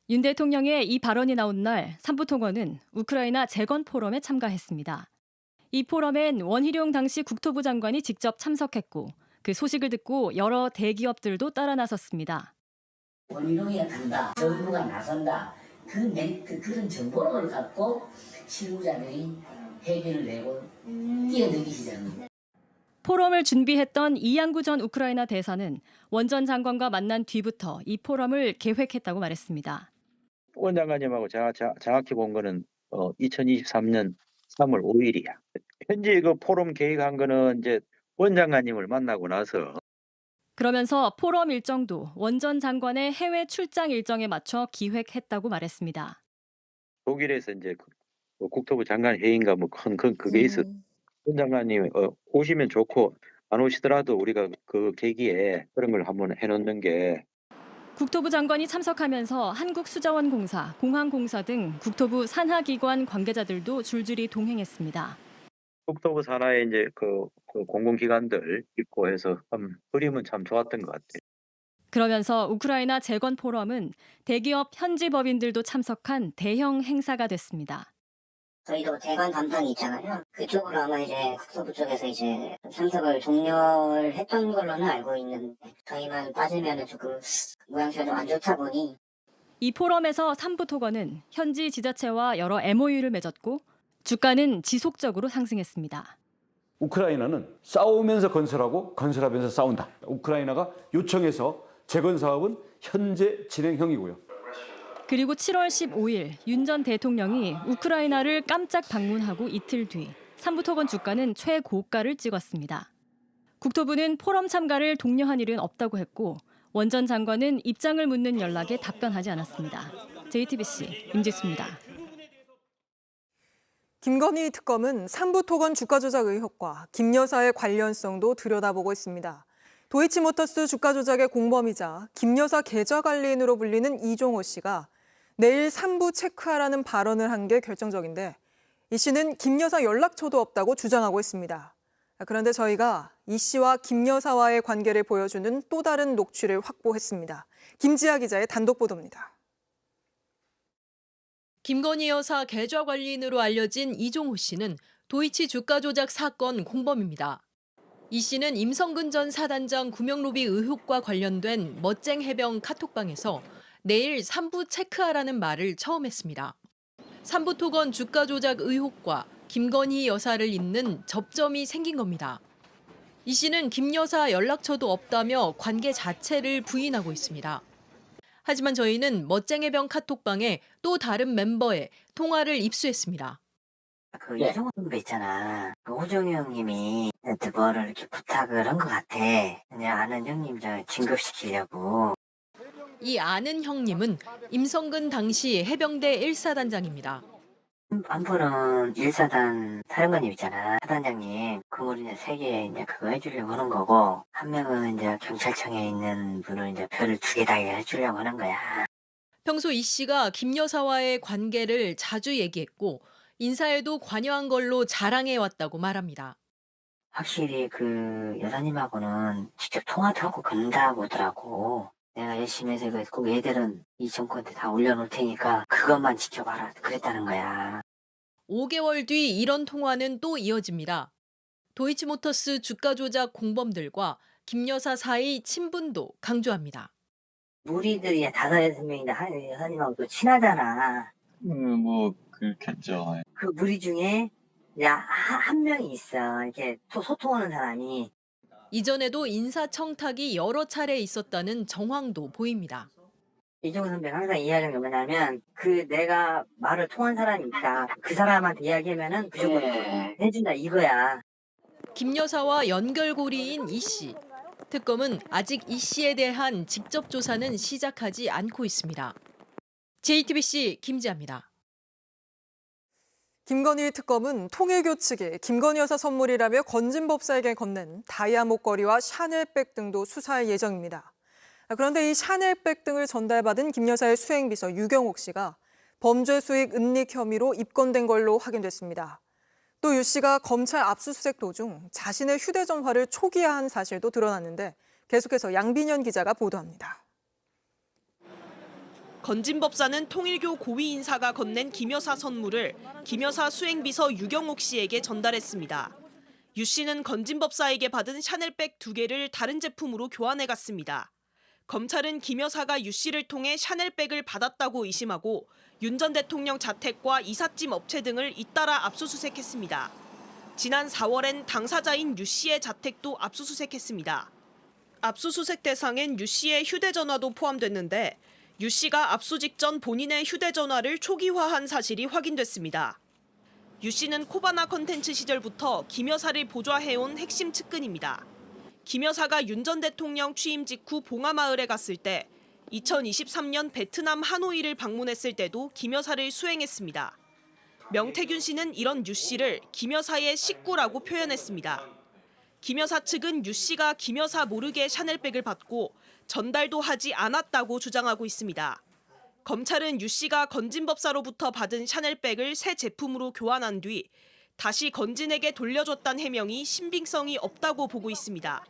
윤 대통령의 이 발언이 나온 날 삼부토건은 우크라이나 재건 포럼에 참가했습니다. 이 포럼엔 원희룡 당시 국토부 장관이 직접 참석했고 그 소식을 듣고 여러 대기업들도 따라 나섰습니다. 원희룡이가 간다, 정부가 나선다, 그런 정보를 갖고 실무자들이 회비를 내고 뛰어들기 시작합니다. 포럼을 준비했던 이양구 전 우크라이나 대사는 원 전 장관과 만난 뒤부터 이 포럼을 계획했다고 말했습니다. 원 장관님하고 제가 정확히 본 거는 2023년 3월 5일이야. 현재 그 포럼 계획한 거는 이제 원 장관님을 만나고 나서. 그러면서 포럼 일정도 원 전 장관의 해외 출장 일정에 맞춰 기획했다고 말했습니다. 독일에서 이제 국토부 장관 회의인가 뭐 그게 있어. 원 장관님 오시면 좋고 안 오시더라도 우리가 그 계기에 그런 걸 한번 해놓는 게. 국토부 장관이 참석하면서 한국수자원공사, 공항공사 등 국토부 산하기관 관계자들도 줄줄이 동행했습니다. 국토부 산하에 이제 그 공공기관들 있고 해서 그림은 참 좋았던 것 같아요. 그러면서 우크라이나 재건 포럼은 대기업 현지 법인들도 참석한 대형 행사가 됐습니다. 저희도 재건 담당이 있잖아요. 그쪽으로 아마 이제 국토부 쪽에서 이제 참석을 종료를 했던 걸로는 알고 있는데 저희만 빠지면 조금 모양새가 좀 안 좋다 보니. 이 포럼에서 삼부토건은 현지 지자체와 여러 MOU를 맺었고 주가는 지속적으로 상승했습니다. 우크라이나는 싸우면서 건설하고 건설하면서 싸운다. 우크라이나가 요청해서 재건 사업은 현재 진행형이고요. 그리고 7월 15일 윤 전 대통령이 우크라이나를 깜짝 방문하고 이틀 뒤 삼부토건 주가는 최고가를 찍었습니다. 국토부는 포럼 참가를 독려한 일은 없다고 했고 원 전 장관은 입장을 묻는 연락에 답변하지 않았습니다. JTBC 임지수입니다. 김건희 특검은 삼부토건 주가 조작 의혹과 김 여사의 관련성도 들여다보고 있습니다. 도이치모터스 주가 조작의 공범이자 김 여사 계좌 관리인으로 불리는 이종호 씨가 내일 3부 체크하라는 발언을 한 게 결정적인데 이 씨는 김 여사 연락처도 없다고 주장하고 있습니다. 그런데 저희가 이 씨와 김 여사와의 관계를 보여주는 또 다른 녹취를 확보했습니다. 김지아 기자의 단독 보도입니다. 김건희 여사 계좌 관리인으로 알려진 이종호 씨는 도이치 주가 조작 사건 공범입니다. 이 씨는 임성근 전 사단장 구명로비 의혹과 관련된 멋쟁 해병 카톡방에서 내일 3부 체크하라는 말을 처음 했습니다. 삼부토건 주가 조작 의혹과 김건희 여사를 잇는 접점이 생긴 겁니다. 이 씨는 김 여사 연락처도 없다며 관계 자체를 부인하고 있습니다. 하지만 저희는 멋쟁 해병 카톡방에 또 다른 멤버의 통화를 입수했습니다. 그 이종호 선배 있잖아. 그 호정이 형님이 뭐를 이렇게 부탁을 한 것 같아. 그냥 아는 형님 저 진급시키려고. 이 아는 형님은 임성근 당시 해병대 1사단장입니다. 한 분은 1사단 사령관님 있잖아. 사단장님. 그걸 이제 3개 이제 그거 해주려고 하는 거고, 한 명은 이제 경찰청에 있는 분을 이제 별을 2개 다 해주려고 하는 거야. 평소 이 씨가 김 여사와의 관계를 자주 얘기했고 인사에도 관여한 걸로 자랑해왔다고 말합니다. 확실히 그 여사님하고는 직접 통화도 하고 그런다고 하더라고. 내가 열심히 해서 꼭 애들은 이 정권 때 다 올려놓을 테니까 그것만 지켜봐라. 그랬다는 거야. 5개월 뒤 이런 통화는 또 이어집니다. 도이치모터스 주가 조작 공범들과 김 여사 사이 친분도 강조합니다. 무리들이 5-6명인데 여사님하고 또 친하잖아. 그렇겠죠. 그 무리 중에 한 명이 있어. 이렇게 소통하는 사람이. 이전에도 인사청탁이 여러 차례 있었다는 정황도 보입니다. 이종호 선배가 항상 이야기하는 게 뭐냐면 내가 말을 통한 사람이 있다. 그 사람한테 이야기하면은 무조건 해준다 이거야. 김 여사와 연결고리인 이 씨. 특검은 아직 이 씨에 대한 직접 조사는 시작하지 않고 있습니다. JTBC 김지아입니다. 김건희 특검은 통일교 측이 김건희 여사 선물이라며 건진법사에게 건넨 다이아 목걸이와 샤넬백 등도 수사할 예정입니다. 그런데 이 샤넬백 등을 전달받은 김 여사의 수행비서 유경옥 씨가 범죄 수익 은닉 혐의로 입건된 걸로 확인됐습니다. 또 유 씨가 검찰 압수수색 도중 자신의 휴대전화를 초기화한 사실도 드러났는데 계속해서 양빈현 기자가 보도합니다. 건진법사는 통일교 고위 인사가 건넨 김 여사 선물을 김 여사 수행비서 유경옥 씨에게 전달했습니다. 유 씨는 건진법사에게 받은 샤넬백 2개를 다른 제품으로 교환해 갔습니다. 검찰은 김 여사가 유 씨를 통해 샤넬백을 받았다고 의심하고 윤 전 대통령 자택과 이삿짐 업체 등을 잇따라 압수수색했습니다. 지난 4월엔 당사자인 유 씨의 자택도 압수수색했습니다. 압수수색 대상엔 유 씨의 휴대전화도 포함됐는데 유 씨가 압수 직전 본인의 휴대전화를 초기화한 사실이 확인됐습니다. 유 씨는 코바나 컨텐츠 시절부터 김 여사를 보좌해온 핵심 측근입니다. 김 여사가 윤 전 대통령 취임 직후 봉하마을에 갔을 때 2023년 베트남 하노이를 방문했을 때도 김 여사를 수행했습니다. 명태균 씨는 이런 유 씨를 김 여사의 식구라고 표현했습니다. 김 여사 측은 유 씨가 김 여사 모르게 샤넬백을 받고 전달도 하지 않았다고 주장하고 있습니다. 검찰은 유 씨가 건진법사로부터 받은 샤넬백을 새 제품으로 교환한 뒤 다시 건진에게 돌려줬다는 해명이 신빙성이 없다고 보고 있습니다.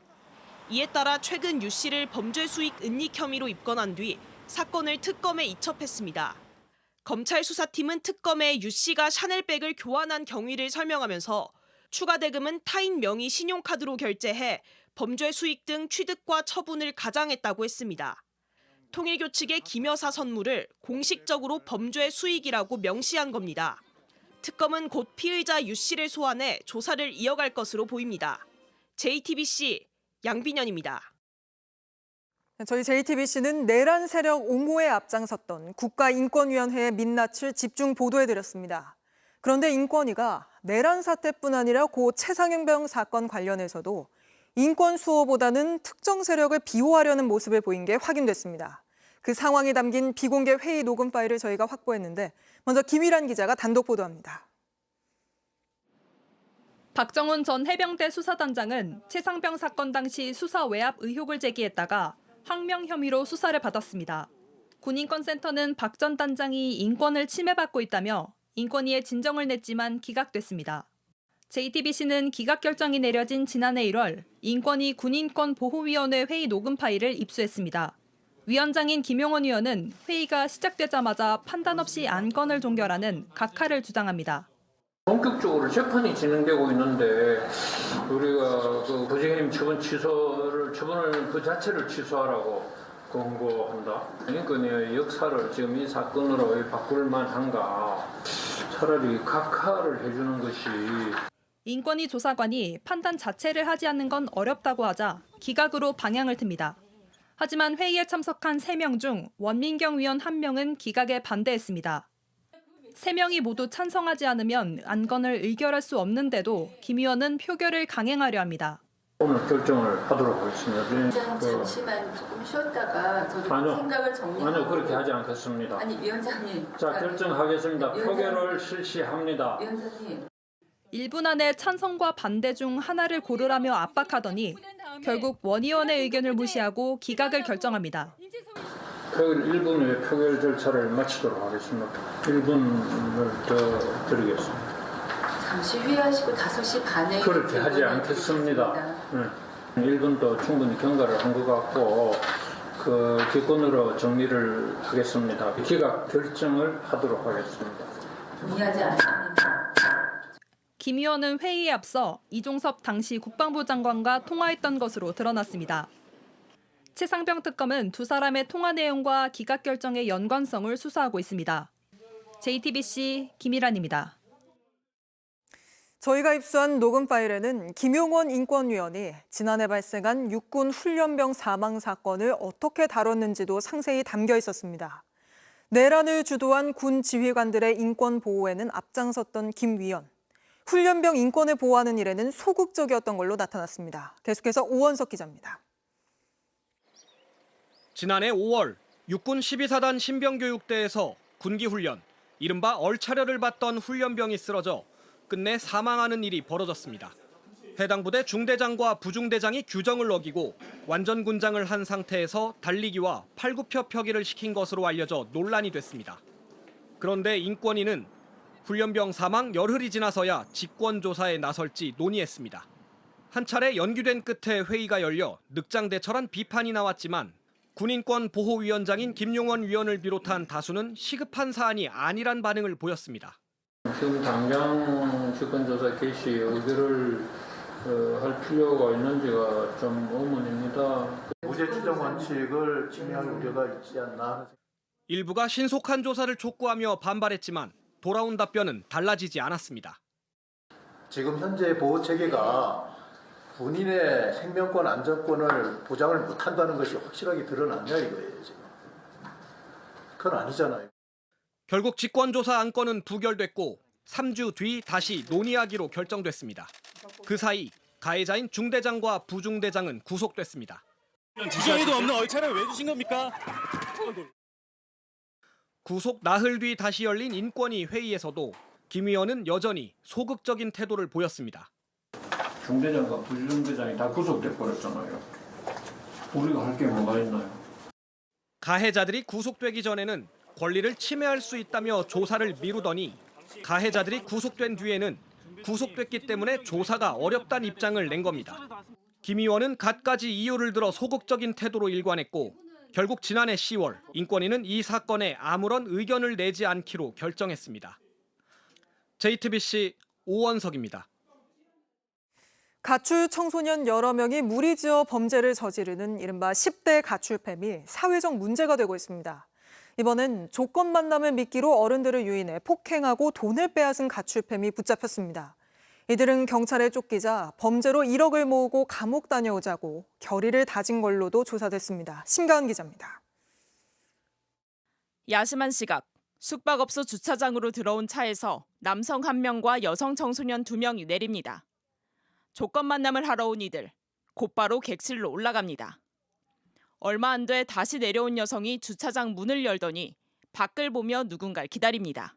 이에 따라 최근 유 씨를 범죄 수익 은닉 혐의로 입건한 뒤 사건을 특검에 이첩했습니다. 검찰 수사팀은 특검에 유 씨가 샤넬백을 교환한 경위를 설명하면서 추가 대금은 타인 명의 신용카드로 결제해 범죄 수익 등 취득과 처분을 가장했다고 했습니다. 통일교 측의 김 여사 선물을 공식적으로 범죄 수익이라고 명시한 겁니다. 특검은 곧 피의자 유 씨를 소환해 조사를 이어갈 것으로 보입니다. JTBC 양빈현입니다. 저희 JTBC는 내란 세력 옹호에 앞장섰던 국가인권위원회의 민낯을 집중 보도해드렸습니다. 그런데 인권위가 내란 사태뿐 아니라 고 최상병 사건 관련해서도 인권 수호보다는 특정 세력을 비호하려는 모습을 보인 게 확인됐습니다. 그 상황이 담긴 비공개 회의 녹음 파일을 저희가 확보했는데 먼저 김일환 기자가 단독 보도합니다. 박정훈 전 해병대 수사단장은 최상병 사건 당시 수사 외압 의혹을 제기했다가 항명 혐의로 수사를 받았습니다. 군인권센터는 박 전 단장이 인권을 침해받고 있다며 인권위에 진정을 냈지만 기각됐습니다. JTBC는 기각 결정이 내려진 지난해 1월 인권위 군인권보호위원회 회의 녹음 파일을 입수했습니다. 위원장인 김용원 의원은 회의가 시작되자마자 판단 없이 안건을 종결하는 각하를 주장합니다. 본격적으로 재판이 진행되고 있는데 우리가 그 부장님 처분을 그 자체를 취소하라고 권고한다. 그러니까 역사를 지금 이 사건으로 바꿀 만한가. 차라리 각하를 해주는 것이. 인권위 조사관이 판단 자체를 하지 않는 건 어렵다고 하자 기각으로 방향을 틉니다. 하지만 회의에 참석한 3명 중 원민경 위원 1명은 기각에 반대했습니다. 3명이 모두 찬성하지 않으면 안건을 의결할 수 없는데도 김 의원은 표결을 강행하려 합니다. 오늘 결정을 하도록 하겠습니다. 잠시만 조금 쉬었다가 저도 생각을 정리하고. 아니요, 그렇게 하지 않겠습니다. 아니, 위원장님. 자, 결정하겠습니다. 표결을 실시합니다. 위원장님. 1분 안에 찬성과 반대 중 하나를 고르라며 압박하더니 결국 원 의원의 의견을 무시하고 기각을 결정합니다. 표결 1분 후에 표결 절차를 마치도록 하겠습니다. 1분을 더 드리겠습니다. 잠시 회의하시고 5시 반에. 그렇게 하지 않겠습니다. 1분도 충분히 경과를 한 것 같고 그 기권으로 정리를 하겠습니다. 기각 결정을 하도록 하겠습니다. 동의하지 않습니다. 김 의원은 회의에 앞서 이종섭 당시 국방부 장관과 통화했던 것으로 드러났습니다. 최상병 특검은 두 사람의 통화 내용과 기각 결정의 연관성을 수사하고 있습니다. JTBC 김일환입니다. 저희가 입수한 녹음 파일에는 김용원 인권위원이 지난해 발생한 육군 훈련병 사망 사건을 어떻게 다뤘는지도 상세히 담겨 있었습니다. 내란을 주도한 군 지휘관들의 인권 보호에는 앞장섰던 김 위원. 훈련병 인권을 보호하는 일에는 소극적이었던 걸로 나타났습니다. 계속해서 오원석 기자입니다. 지난해 5월 육군 12사단 신병교육대에서 군기훈련, 이른바 얼차려를 받던 훈련병이 쓰러져 끝내 사망하는 일이 벌어졌습니다. 해당 부대 중대장과 부중대장이 규정을 어기고 완전 군장을 한 상태에서 달리기와 팔굽혀펴기를 시킨 것으로 알려져 논란이 됐습니다. 그런데 인권위는 훈련병 사망 열흘이 지나서야 직권조사에 나설지 논의했습니다. 한 차례 연기된 끝에 회의가 열려 늑장대처럼 비판이 나왔지만 군인권보호위원장인 김용원 위원을 비롯한 다수는 시급한 사안이 아니란 반응을 보였습니다. 지금 당장 직권조사 개시 의결을 할 필요가 있는지가 좀 의문입니다. 무죄 추정 원칙을 침해할 우려가 있지 않나. 일부가 신속한 조사를 촉구하며 반발했지만 돌아온 답변은 달라지지 않았습니다. 지금 현재 보호 체계가 본인의 생명권 안전권을 보장을 못한다는 것이 확실하게 드러났냐 이거예요 지금. 그건 아니잖아요. 결국 직권조사 안건은 부결됐고 3주 뒤 다시 논의하기로 결정됐습니다. 그 사이 가해자인 중대장과 부중대장은 구속됐습니다. 지정에도 없는 얼차를 왜 주신 겁니까? 구속 나흘 뒤 다시 열린 인권위 회의에서도 김 의원은 여전히 소극적인 태도를 보였습니다. 중대장과 부중대장이 다 구속돼 버렸잖아요. 우리가 할 게 뭐가 있나요? 가해자들이 구속되기 전에는 권리를 침해할 수 있다며 조사를 미루더니 가해자들이 구속된 뒤에는 구속됐기 때문에 조사가 어렵다는 입장을 낸 겁니다. 김 의원은 갖가지 이유를 들어 소극적인 태도로 일관했고 결국 지난해 10월 인권위는 이 사건에 아무런 의견을 내지 않기로 결정했습니다. JTBC 오원석입니다. 가출 청소년 여러 명이 무리지어 범죄를 저지르는 이른바 10대 가출팸이 사회적 문제가 되고 있습니다. 이번엔 조건 만남을 미끼로 어른들을 유인해 폭행하고 돈을 빼앗은 가출팸이 붙잡혔습니다. 이들은 경찰에 쫓기자 범죄로 1억을 모으고 감옥 다녀오자고 결의를 다진 걸로도 조사됐습니다. 심가은 기자입니다. 야심한 시각, 숙박업소 주차장으로 들어온 차에서 남성 1명과 여성 청소년 2명이 내립니다. 조건 만남을 하러 온 이들, 곧바로 객실로 올라갑니다. 얼마 안 돼 다시 내려온 여성이 주차장 문을 열더니 밖을 보며 누군가를 기다립니다.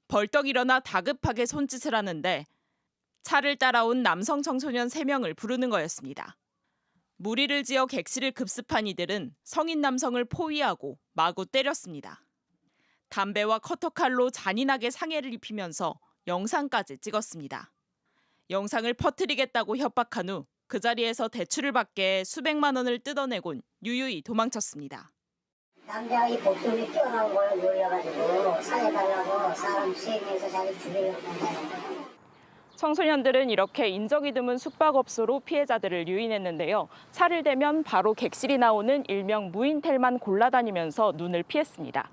벌떡 일어나 다급하게 손짓을 하는데 차를 따라온 남성 청소년 3명을 부르는 거였습니다. 무리를 지어 객실을 급습한 이들은 성인 남성을 포위하고 마구 때렸습니다. 담배와 커터칼로 잔인하게 상해를 입히면서 영상까지 찍었습니다. 영상을 퍼뜨리겠다고 협박한 후 그 자리에서 대출을 받게 수백만 원을 뜯어내곤 유유히 도망쳤습니다. 남자가 이 복도에 뛰어나온 걸 놀려가지고 살려달라고 사람 수행해서 자기 죽이려고 한다는. 청소년들은 이렇게 인적이 드문 숙박업소로 피해자들을 유인했는데요. 차를 대면 바로 객실이 나오는 일명 무인텔만 골라다니면서 눈을 피했습니다.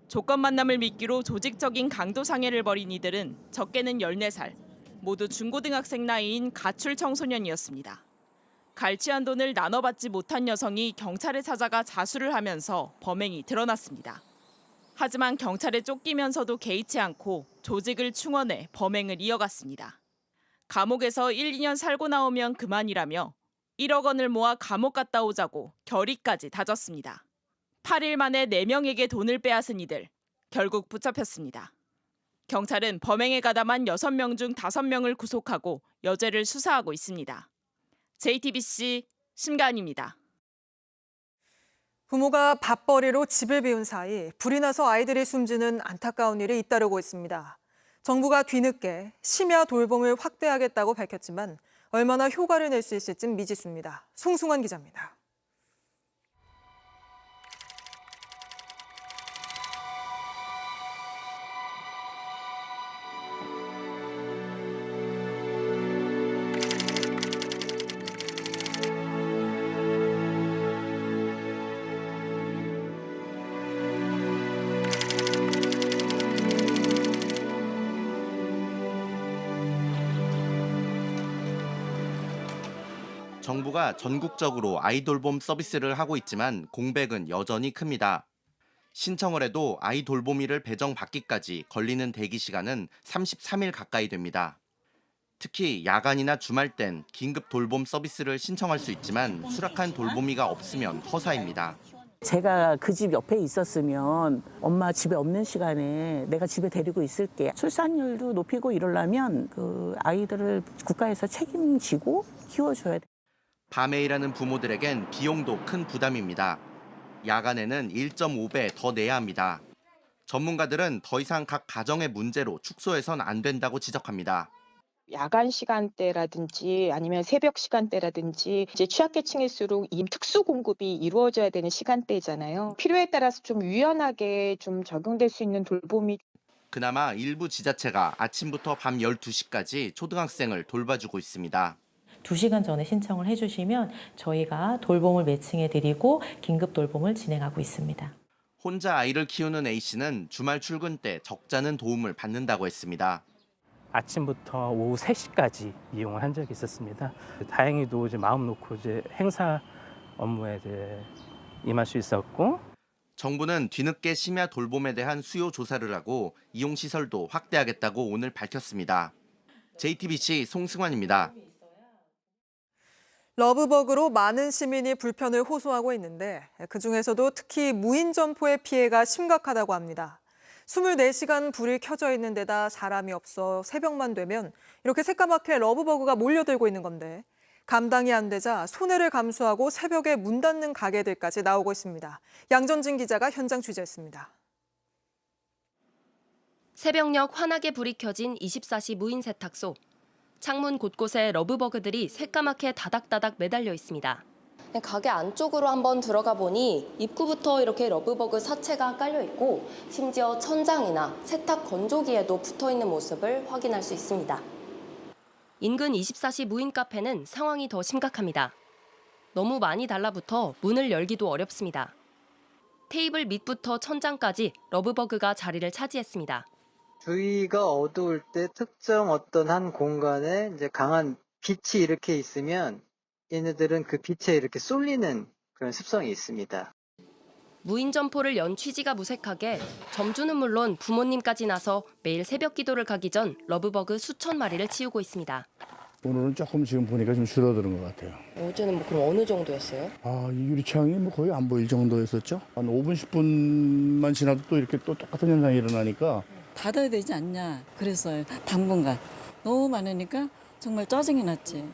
조건 만남을 미끼로 조직적인 강도 상해를 벌인 이들은 적게는 14살, 모두 중고등학생 나이인 가출 청소년이었습니다. 갈취한 돈을 나눠받지 못한 여성이 경찰에 찾아가 자수를 하면서 범행이 드러났습니다. 하지만 경찰에 쫓기면서도 개의치 않고 조직을 충원해 범행을 이어갔습니다. 감옥에서 1, 2년 살고 나오면 그만이라며 1억 원을 모아 감옥 갔다 오자고 결의까지 다졌습니다. 8일 만에 4명에게 돈을 빼앗은 이들, 결국 붙잡혔습니다. 경찰은 범행에 가담한 6명 중 5명을 구속하고 여죄를 수사하고 있습니다. JTBC 심가은입니다. 부모가 밥벌이로 집을 비운 사이 불이 나서 아이들이 숨지는 안타까운 일이 잇따르고 있습니다. 정부가 뒤늦게 심야 돌봄을 확대하겠다고 밝혔지만 얼마나 효과를 낼 수 있을진 미지수입니다. 송승환 기자입니다. 정부가 전국적으로 아이돌봄 서비스를 하고 있지만 공백은 여전히 큽니다. 신청을 해도 아이돌보미를 배정받기까지 걸리는 대기 시간은 33일 가까이 됩니다. 특히 야간이나 주말 땐 긴급 돌봄 서비스를 신청할 수 있지만 수락한 돌보미가 없으면 허사입니다. 제가 그 집 옆에 있었으면 엄마 집에 없는 시간에 내가 집에 데리고 있을게. 출산율도 높이고 이러려면 그 아이들을 국가에서 책임지고 키워줘야 돼. 밤에 일하는 부모들에겐 비용도 큰 부담입니다. 야간에는 1.5배 더 내야 합니다. 전문가들은 더 이상 각 가정의 문제로 축소해선 안 된다고 지적합니다. 야간 시간대라든지 아니면 새벽 시간대라든지 이제 취약계층일수록 이 특수 공급이 이루어져야 되는 시간대잖아요. 필요에 따라서 좀 유연하게 좀 적용될 수 있는 돌봄이. 그나마 일부 지자체가 아침부터 밤 12시까지 초등학생을 돌봐주고 있습니다. 2시간 전에 신청을 해주시면 저희가 돌봄을 매칭해드리고 긴급 돌봄을 진행하고 있습니다. 혼자 아이를 키우는 A씨는 주말 출근 때 적잖은 도움을 받는다고 했습니다. 아침부터 오후 3시까지 이용을 한 적이 있었습니다. 다행히도 이제 마음 놓고 이제 행사 업무에 이제 임할 수 있었고. 정부는 뒤늦게 심야 돌봄에 대한 수요 조사를 하고 이용 시설도 확대하겠다고 오늘 밝혔습니다. JTBC 송승환입니다. 러브버그로 많은 시민이 불편을 호소하고 있는데 그중에서도 특히 무인 점포의 피해가 심각하다고 합니다. 24시간 불이 켜져 있는 데다 사람이 없어 새벽만 되면 이렇게 새까맣게 러브버그가 몰려들고 있는 건데 감당이 안 되자 손해를 감수하고 새벽에 문 닫는 가게들까지 나오고 있습니다. 양전진 기자가 현장 취재했습니다. 새벽녘 환하게 불이 켜진 24시 무인 세탁소. 창문 곳곳에 러브버그들이 새까맣게 다닥다닥 매달려 있습니다. 가게 안쪽으로 한번 들어가 보니 입구부터 이렇게 러브버그 사체가 깔려 있고 심지어 천장이나 세탁 건조기에도 붙어 있는 모습을 확인할 수 있습니다. 인근 24시 무인 카페는 상황이 더 심각합니다. 너무 많이 달라붙어 문을 열기도 어렵습니다. 테이블 밑부터 천장까지 러브버그가 자리를 차지했습니다. 주위가 어두울 때 특정 어떤 한 공간에 이제 강한 빛이 이렇게 있으면 얘네들은 그 빛에 이렇게 쏠리는 그런 습성이 있습니다. 무인 점포를 연 취지가 무색하게 점주는 물론 부모님까지 나서 매일 새벽 기도를 가기 전 러브버그 수천 마리를 치우고 있습니다. 오늘은 조금 지금 보니까 좀 줄어드는 것 같아요. 어제는 그럼 어느 정도였어요? 이 유리창이 거의 안 보일 정도였었죠. 한 5분, 10분만 지나도 또 이렇게 또 똑같은 현상이 일어나니까. 닫아야 되지 않냐. 그래서 당분간 너무 많으니까 정말 짜증이 났지.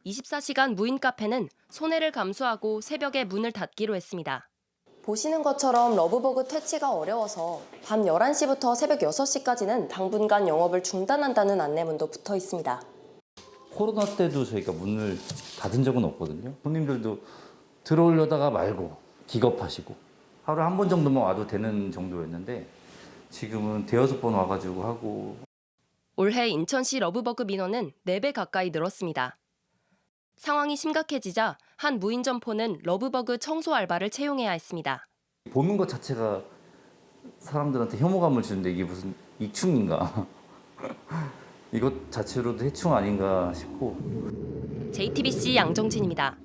24시간 무인 카페는 손해를 감수하고 새벽에 문을 닫기로 했습니다. 보시는 것처럼 러브버그 퇴치가 어려워서 밤 11시부터 새벽 6시까지는 당분간 영업을 중단한다는 안내문도 붙어 있습니다. 코로나 때도 저희가 문을 닫은 적은 없거든요. 손님들도 들어오려다가 말고 기겁하시고 하루에 한 번 정도만 와도 되는 정도였는데 지금은 대여섯 번 와가지고 하고. 올해 인천시 러브버그 민원은 4배 가까이 늘었습니다. 상황이 심각해지자 한 무인 점포는 러브버그 청소 알바를 채용해야 했습니다. 보는 것 자체가 사람들한테 혐오감을 주는데 이게 무슨 익충인가? 이것 자체로도 해충 아닌가 싶고. JTBC 양정진입니다.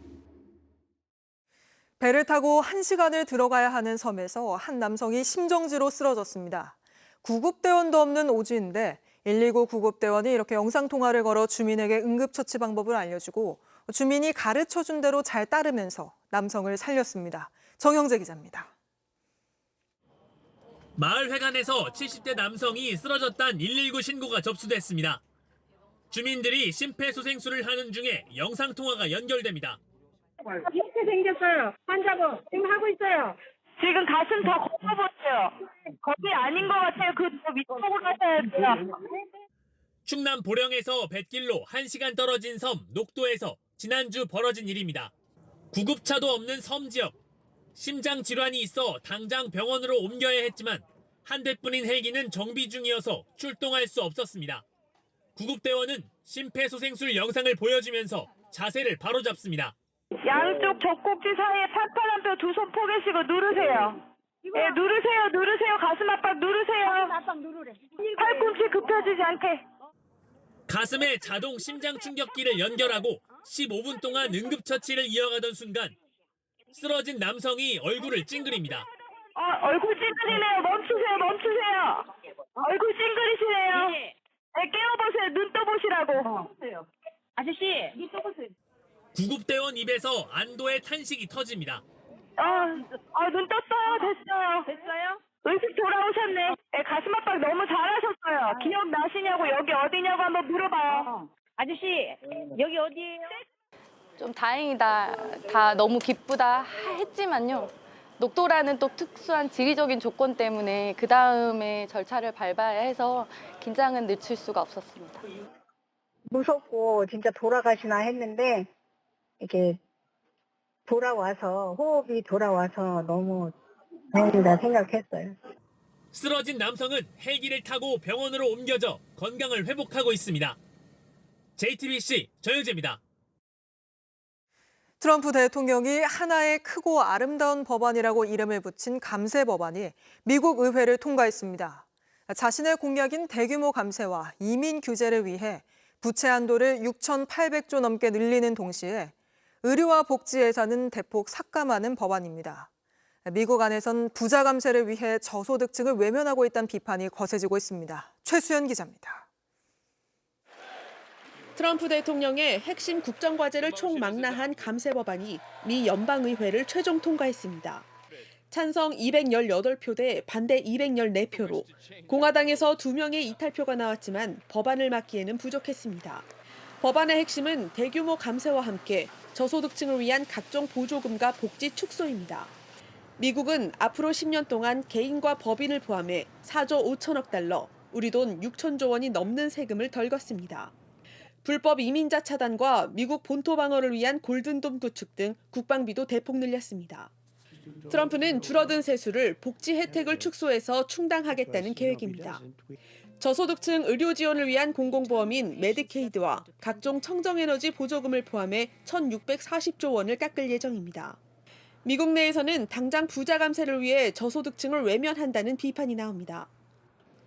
배를 타고 1시간을 들어가야 하는 섬에서 한 남성이 심정지로 쓰러졌습니다. 구급대원도 없는 오지인데 119 구급대원이 이렇게 영상통화를 걸어 주민에게 응급처치 방법을 알려주고 주민이 가르쳐준 대로 잘 따르면서 남성을 살렸습니다. 정영재 기자입니다. 마을 회관에서 70대 남성이 쓰러졌다는 119 신고가 접수됐습니다. 주민들이 심폐소생술을 하는 중에 영상통화가 연결됩니다. 이렇게 생겼어요. 환자분 지금 하고 있어요. 지금 가슴 더 걷어보세요. 거기 아닌 것 같아요. 그 위쪽으로 가셔야 돼요. 충남 보령에서 뱃길로 1시간 떨어진 섬 녹도에서 지난주 벌어진 일입니다. 구급차도 없는 섬 지역. 심장 질환이 있어 당장 병원으로 옮겨야 했지만 한 대뿐인 헬기는 정비 중이어서 출동할 수 없었습니다. 구급대원은 심폐소생술 영상을 보여주면서 자세를 바로잡습니다. 양쪽 젖꼭지 사이에 팔팔한 뼈 두 손 포개시고 누르세요. 네, 누르세요. 가슴 압박 누르세요. 팔꿈치 굽혀지지 않게. 가슴에 자동 심장 충격기를 연결하고 15분 동안 응급처치를 이어가던 순간 쓰러진 남성이 얼굴을 찡그립니다. 얼굴 찡그리네요. 멈추세요. 얼굴 찡그리시네요. 네, 깨워보세요. 눈 떠보시라고. 아저씨, 눈 떠보세요. 구급대원 입에서 안도의 탄식이 터집니다. 눈 떴어요. 됐어요? 의식 돌아오셨네. 네, 가슴 압박 너무 잘하셨어요. 기억나시냐고, 여기 어디냐고 한번 물어봐요. 아저씨, 여기 어디예요? 좀 다행이다, 다 너무 기쁘다 했지만요. 녹도라는 또 특수한 지리적인 조건 때문에 그 다음에 절차를 밟아야 해서 긴장은 늦출 수가 없었습니다. 무섭고 진짜 돌아가시나 했는데 이렇게 돌아와서 호흡이 돌아와서 너무 다행이다 생각했어요. 쓰러진 남성은 헬기를 타고 병원으로 옮겨져 건강을 회복하고 있습니다. JTBC 전영재입니다. 트럼프 대통령이 하나의 크고 아름다운 법안이라고 이름을 붙인 감세 법안이 미국 의회를 통과했습니다. 자신의 공약인 대규모 감세와 이민 규제를 위해 부채 한도를 6,800조 넘게 늘리는 동시에 의료와 복지 예산은 대폭 삭감하는 법안입니다. 미국 안에선 부자 감세를 위해 저소득층을 외면하고 있다는 비판이 거세지고 있습니다. 최수연 기자입니다. 트럼프 대통령의 핵심 국정과제를 총망라한 감세 법안이 미 연방의회를 최종 통과했습니다. 찬성 218표 대 반대 214표로 공화당에서 2명의 이탈표가 나왔지만 법안을 막기에는 부족했습니다. 법안의 핵심은 대규모 감세와 함께 저소득층을 위한 각종 보조금과 복지 축소입니다. 미국은 앞으로 10년 동안 개인과 법인을 포함해 4조 5천억 달러, 우리 돈 6천조 원이 넘는 세금을 덜 걷습니다. 불법 이민자 차단과 미국 본토 방어를 위한 골든돔 구축 등 국방비도 대폭 늘렸습니다. 트럼프는 줄어든 세수를 복지 혜택을 축소해서 충당하겠다는 계획입니다. 저소득층 의료 지원을 위한 공공보험인 메디케이드와 각종 청정에너지 보조금을 포함해 1,640조 원을 깎을 예정입니다. 미국 내에서는 당장 부자 감세를 위해 저소득층을 외면한다는 비판이 나옵니다.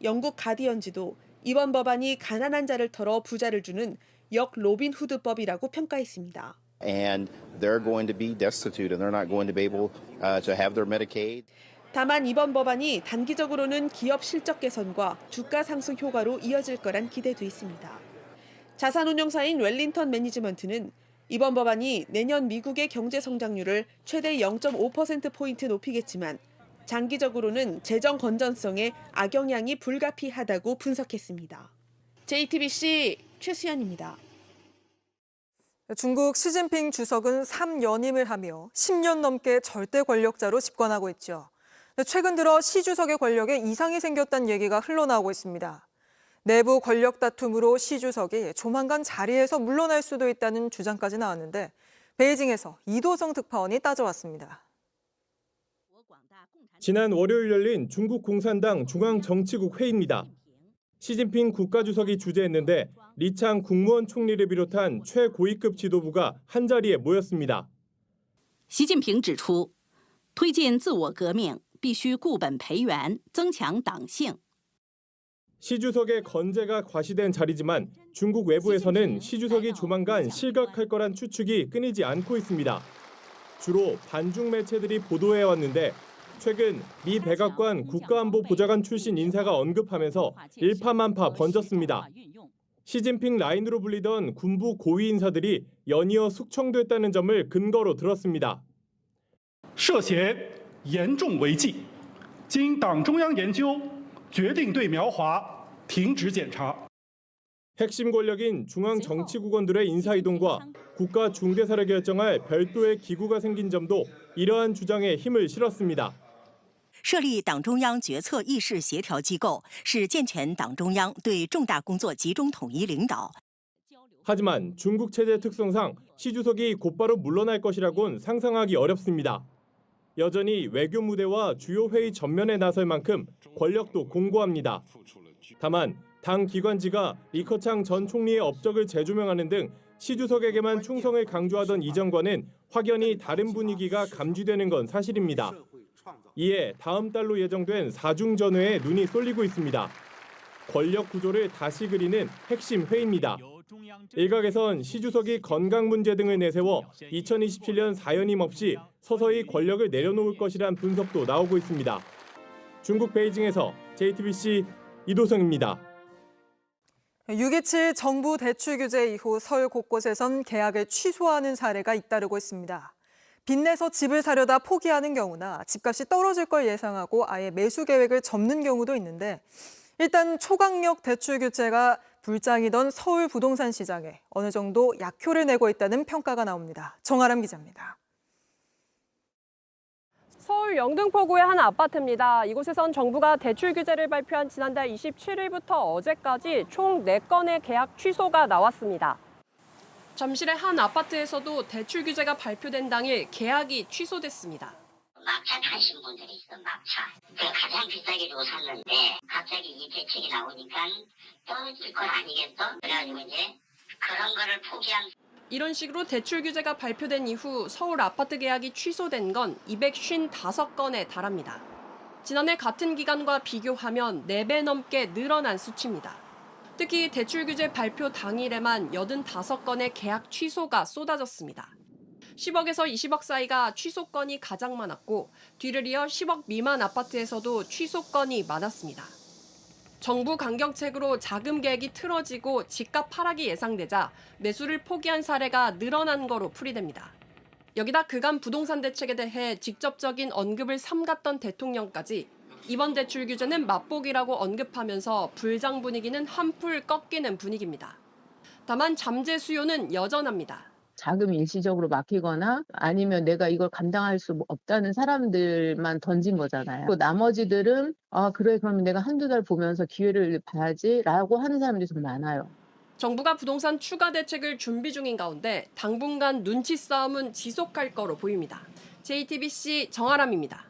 영국 가디언지도 이번 법안이 가난한 자를 털어 부자를 주는 역 로빈 후드법이라고 평가했습니다. And they're going to be destitute and they're not going to be able to have their Medicaid. 다만 이번 법안이 단기적으로는 기업 실적 개선과 주가 상승 효과로 이어질 거란 기대도 있습니다. 자산운용사인 웰링턴 매니지먼트는 이번 법안이 내년 미국의 경제 성장률을 최대 0.5%포인트 높이겠지만 장기적으로는 재정 건전성에 악영향이 불가피하다고 분석했습니다. JTBC 최수연입니다. 중국 시진핑 주석은 3연임을 하며 10년 넘게 절대 권력자로 집권하고 있죠. 최근 들어 시 주석의 권력에 이상이 생겼다는 얘기가 흘러나오고 있습니다. 내부 권력 다툼으로 시 주석이 조만간 자리에서 물러날 수도 있다는 주장까지 나왔는데 베이징에서 이도성 특파원이 따져왔습니다. 지난 월요일 열린 중국 공산당 중앙정치국 회의입니다. 시진핑 국가주석이 주재했는데 리창 국무원 총리를 비롯한 최고위급 지도부가 한자리에 모였습니다. 习近平指出，推进自我革命必须固本培元，增强党性。 시 주석의 건재가 과시된 자리지만 중국 외부에서는 시 주석이 조만간 실각할 거란 추측이 끊이지 않고 있습니다. 주로 반중 매체들이 보도해왔는데 최근 미 백악관 국가안보보좌관 출신 인사가 언급하면서 일파만파 번졌습니다. 시진핑 라인으로 불리던 군부 고위 인사들이 연이어 숙청됐다는 점을 근거로 들었습니다. 涉嫌严重违纪，经党中央研究，决定对苗华停职检查。 핵심 권력인 중앙정치국원들의 인사이동과 국가 중대사를 결정할 별도의 기구가 생긴 점도 이러한 주장에 힘을 실었습니다. 设立党中央决策议事协调机构，是健全党中央对重大工作集中统一领导。 하지만 중국 체제 특성상 시 주석이 곧바로 물러날 것이라곤 상상하기 어렵습니다. 여전히 외교 무대와 주요 회의 전면에 나설 만큼 권력도 공고합니다. 다만 당 기관지가 리커창 전 총리의 업적을 재조명하는 등 시 주석에게만 충성을 강조하던 이전과는 확연히 다른 분위기가 감지되는 건 사실입니다. 이에 다음 달로 예정된 4중 전회에 눈이 쏠리고 있습니다. 권력 구조를 다시 그리는 핵심 회의입니다. 일각에선 시 주석이 건강 문제 등을 내세워 2027년 사연임 없이 서서히 권력을 내려놓을 것이란 분석도 나오고 있습니다. 중국 베이징에서 JTBC 이도성입니다. 6.27 정부 대출 규제 이후 서울 곳곳에선 계약을 취소하는 사례가 잇따르고 있습니다. 빚내서 집을 사려다 포기하는 경우나 집값이 떨어질 걸 예상하고 아예 매수 계획을 접는 경우도 있는데 일단 초강력 대출 규제가 불장이던 서울 부동산 시장에 어느 정도 약효를 내고 있다는 평가가 나옵니다. 정아람 기자입니다. 서울 영등포구의 한 아파트입니다. 이곳에선 정부가 대출 규제를 발표한 지난달 27일부터 어제까지 총 4건의 계약 취소가 나왔습니다. 잠실의 한 아파트에서도 대출 규제가 발표된 당일 계약이 취소됐습니다. 막차 타신 분들이 있어, 막차. 제가 가장 비싸게 주고 샀는데 갑자기 이 대책이 나오니까 떨어질 건 아니겠어? 그래가지고 이제 그런 거를 포기한. 이런 식으로 대출 규제가 발표된 이후 서울 아파트 계약이 취소된 건 255건에 달합니다. 지난해 같은 기간과 비교하면 4배 넘게 늘어난 수치입니다. 특히 대출 규제 발표 당일에만 85건의 계약 취소가 쏟아졌습니다. 10억에서 20억 사이가 취소 건이 가장 많았고 뒤를 이어 10억 미만 아파트에서도 취소 건이 많았습니다. 정부 강경책으로 자금 계획이 틀어지고 집값 하락이 예상되자 매수를 포기한 사례가 늘어난 거로 풀이됩니다. 여기다 그간 부동산 대책에 대해 직접적인 언급을 삼갔던 대통령까지 이번 대출 규제는 맛보기라고 언급하면서 불장 분위기는 한풀 꺾이는 분위기입니다. 다만 잠재 수요는 여전합니다. 자금이 일시적으로 막히거나 아니면 내가 이걸 감당할 수 없다는 사람들만 던진 거잖아요. 또 나머지들은 그래 그러면 내가 한두 달 보면서 기회를 봐야지라고 하는 사람들이 좀 많아요. 정부가 부동산 추가 대책을 준비 중인 가운데 당분간 눈치 싸움은 지속할 거로 보입니다. JTBC 정아람입니다.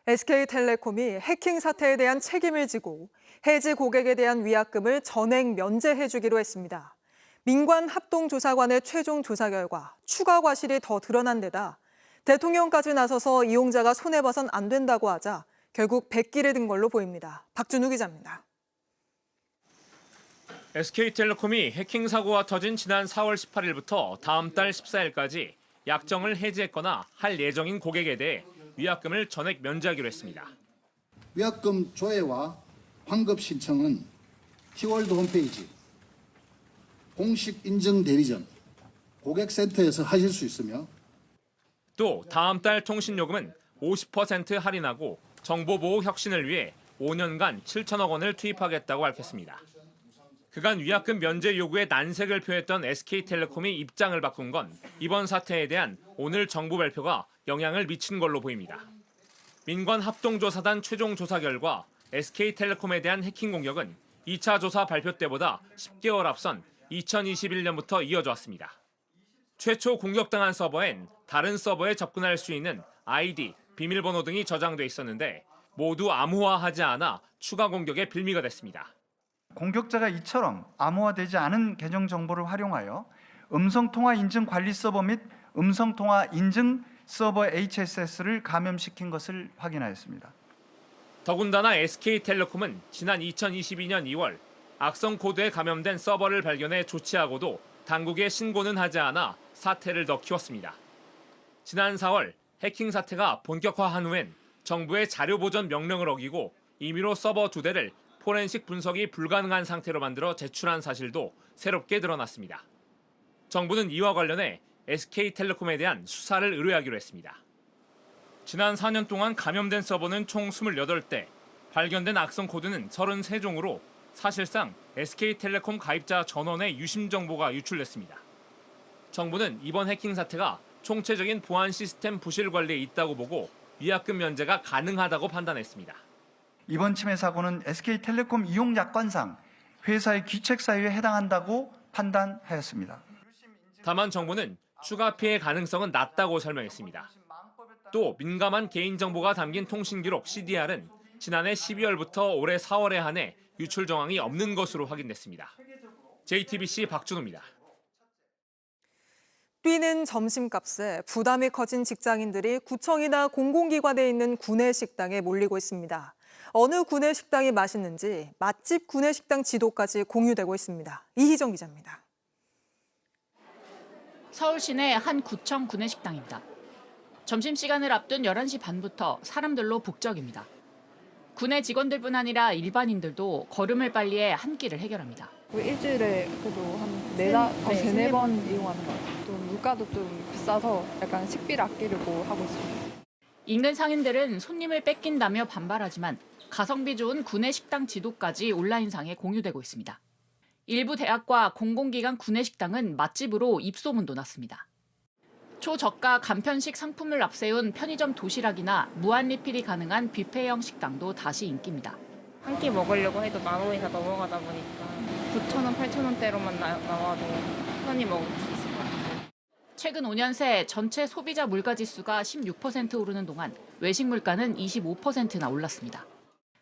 SK텔레콤이 해킹 사태에 대한 책임을 지고 해지 고객에 대한 위약금을 전액 면제해주기로 했습니다. 민관합동조사관의 최종 조사 결과 추가 과실이 더 드러난 데다 대통령까지 나서서 이용자가 손해봐선 안 된다고 하자 결국 백기를 든 걸로 보입니다. 박준우 기자입니다. SK텔레콤이 해킹 사고가 터진 지난 4월 18일부터 다음 달 14일까지 약정을 해지했거나 할 예정인 고객에 대해 위약금을 전액 면제하기로 했습니다. 위약금 조회와 환급 신청은 키월드 홈페이지 공식 인증 대리점 고객센터에서 하실 수 있으며 또 다음 달 통신요금은 50% 할인하고 정보보호 혁신을 위해 5년간 7천억 원을 투입하겠다고 밝혔습니다. 그간 위약금 면제 요구에 난색을 표했던 SK텔레콤이 입장을 바꾼 건 이번 사태에 대한 오늘 정부 발표가 영향을 미친 걸로 보입니다. 민관합동조사단 최종 조사 결과 SK텔레콤에 대한 해킹 공격은 2차 조사 발표 때보다 10개월 앞선 2021년부터 이어져 왔습니다. 최초 공격당한 서버엔 다른 서버에 접근할 수 있는 아이디, 비밀번호 등이 저장돼 있었는데 모두 암호화하지 않아 추가 공격의 빌미가 됐습니다. 공격자가 이처럼 암호화되지 않은 계정 정보를 활용하여 음성통화 인증 관리 서버 및 음성통화 인증 서버 HSS를 감염시킨 것을 확인하였습니다. 더군다나 SK텔레콤은 지난 2022년 2월 악성 코드에 감염된 서버를 발견해 조치하고도 당국에 신고는 하지 않아 사태를 더 키웠습니다. 지난 4월 해킹 사태가 본격화한 후엔 정부의 자료 보전 명령을 어기고 임의로 서버 2대를 포렌식 분석이 불가능한 상태로 만들어 제출한 사실도 새롭게 드러났습니다. 정부는 이와 관련해 SK텔레콤에 대한 수사를 의뢰하기로 했습니다. 지난 4년 동안 감염된 서버는 총 28대, 발견된 악성 코드는 33종으로 사실상 SK텔레콤 가입자 전원의 유심 정보가 유출됐습니다. 정부는 이번 해킹 사태가 총체적인 보안 시스템 부실 관리에 있다고 보고 위약금 면제가 가능하다고 판단했습니다. 이번 침해 사고는 SK텔레콤 이용 약관상 회사의 귀책 사유에 해당한다고 판단하였습니다. 다만 정부는 추가 피해 가능성은 낮다고 설명했습니다. 또 민감한 개인정보가 담긴 통신기록 CDR은 지난해 12월부터 올해 4월에 한해 유출 정황이 없는 것으로 확인됐습니다. JTBC 박준호입니다. 뛰는 점심값에 부담이 커진 직장인들이 구청이나 공공기관에 있는 구내식당에 몰리고 있습니다. 어느 구내식당이 맛있는지 맛집 구내식당 지도까지 공유되고 있습니다. 이희정 기자입니다. 서울 시내 한 구청 구내식당입니다. 점심시간을 앞둔 11시 반부터 사람들로 북적입니다. 구내 직원들뿐 아니라 일반인들도 걸음을 빨리해 한 끼를 해결합니다. 일주일에 그래도 한 세네 번 이용하는 것 같아요. 또 물가도 좀 비싸서 약간 식비를 아끼려고 하고 있습니다. 인근 상인들은 손님을 뺏긴다며 반발하지만 가성비 좋은 구내식당 지도까지 온라인상에 공유되고 있습니다. 일부 대학과 공공기관 구내식당은 맛집으로 입소문도 났습니다. 초저가 간편식 상품을 앞세운 편의점 도시락이나 무한 리필이 가능한 뷔페형 식당도 다시 인기입니다. 한 끼 먹으려고 해도 10,000원이 다 넘어가다 보니까 9,000원, 8,000원대로만 나와도 편히 먹을 수 있을 것 같아요. 최근 5년 새 전체 소비자 물가 지수가 16% 오르는 동안 외식 물가는 25%나 올랐습니다.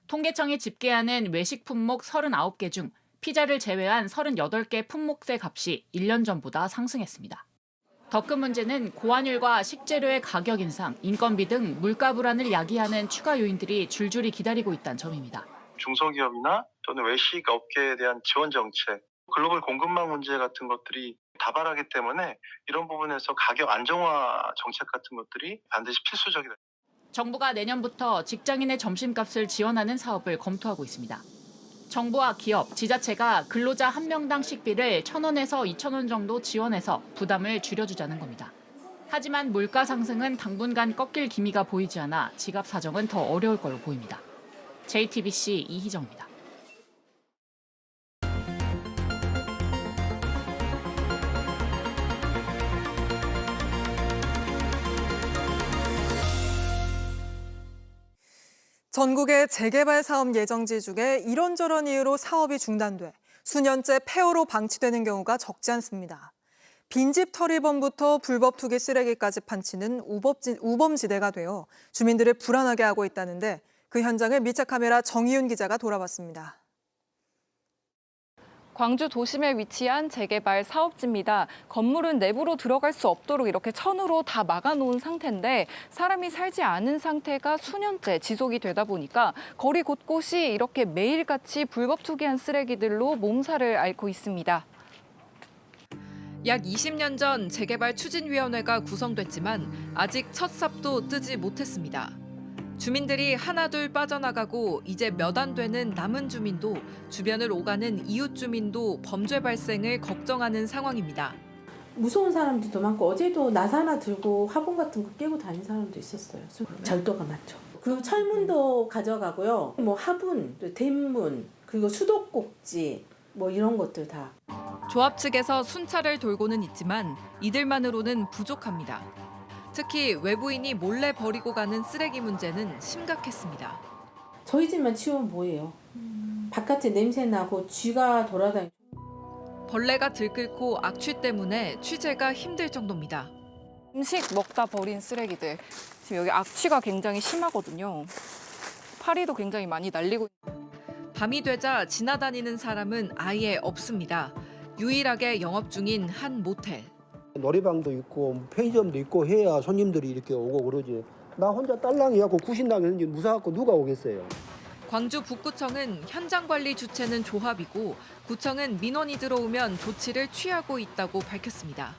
통계청이 집계하는 외식 품목 39개 중 피자를 제외한 38개 품목세 값이 1년 전보다 상승했습니다. 더 큰 문제는 고환율과 식재료의 가격 인상, 인건비 등 물가 불안을 야기하는 추가 요인들이 줄줄이 기다리고 있다는 점입니다. 중소기업이나 또는 외식 업계에 대한 지원 정책, 글로벌 공급망 문제 같은 것들이 다발하기 때문에 이런 부분에서 가격 안정화 정책 같은 것들이 반드시 필수적이다. 정부가 내년부터 직장인의 점심값을 지원하는 사업을 검토하고 있습니다. 정부와 기업, 지자체가 근로자 한 명당 식비를 1,000원에서 2,000원 정도 지원해서 부담을 줄여주자는 겁니다. 하지만 물가 상승은 당분간 꺾일 기미가 보이지 않아 지갑 사정은 더 어려울 걸로 보입니다. JTBC 이희정입니다. 전국의 재개발 사업 예정지 중에 이런저런 이유로 사업이 중단돼 수년째 폐허로 방치되는 경우가 적지 않습니다. 빈집 터리범부터 불법 투기 쓰레기까지 판치는 우범지대가 되어 주민들을 불안하게 하고 있다는데 그 현장을 밀착카메라 정희윤 기자가 돌아봤습니다. 광주 도심에 위치한 재개발 사업지입니다. 건물은 내부로 들어갈 수 없도록 이렇게 천으로 다 막아놓은 상태인데 사람이 살지 않은 상태가 수년째 지속이 되다 보니까 거리 곳곳이 이렇게 매일같이 불법 투기한 쓰레기들로 몸살을 앓고 있습니다. 약 20년 전 재개발 추진위원회가 구성됐지만 아직 첫 삽도 뜨지 못했습니다. 주민들이 하나둘 빠져나가고 이제 몇 안 되는 남은 주민도 주변을 오가는 이웃 주민도 범죄 발생을 걱정하는 상황입니다. 무서운 사람들도 많고 어제도 나사 하나 들고 화분 같은 거 깨고 다니는 사람도 있었어요. 절도가 많죠. 그리고 철문도 가져가고요. 뭐 화분, 대문, 그리고 수도꼭지 뭐 이런 것들 다. 조합 측에서 순찰을 돌고는 있지만 이들만으로는 부족합니다. 특히 외부인이 몰래 버리고 가는 쓰레기 문제는 심각했습니다. 저희 집만 치우면 뭐예요? 바깥에 냄새 나고 쥐가 돌아다니고. 벌레가 들끓고 악취 때문에 취재가 힘들 정도입니다. 음식 먹다 버린 쓰레기들. 지금 여기 악취가 굉장히 심하거든요. 파리도 굉장히 많이 날리고. 밤이 되자 지나다니는 사람은 아예 없습니다. 유일하게 영업 중인 한 모텔. 놀이방도 있고 편의점도 있고 해야 손님들이 이렇게 오고 그러지. 나 혼자 딸랑이갖고 구신당했는지 무사갖고 누가 오겠어요. 광주 북구청은 현장 관리 주체는 조합이고 구청은 민원이 들어오면 조치를 취하고 있다고 밝혔습니다.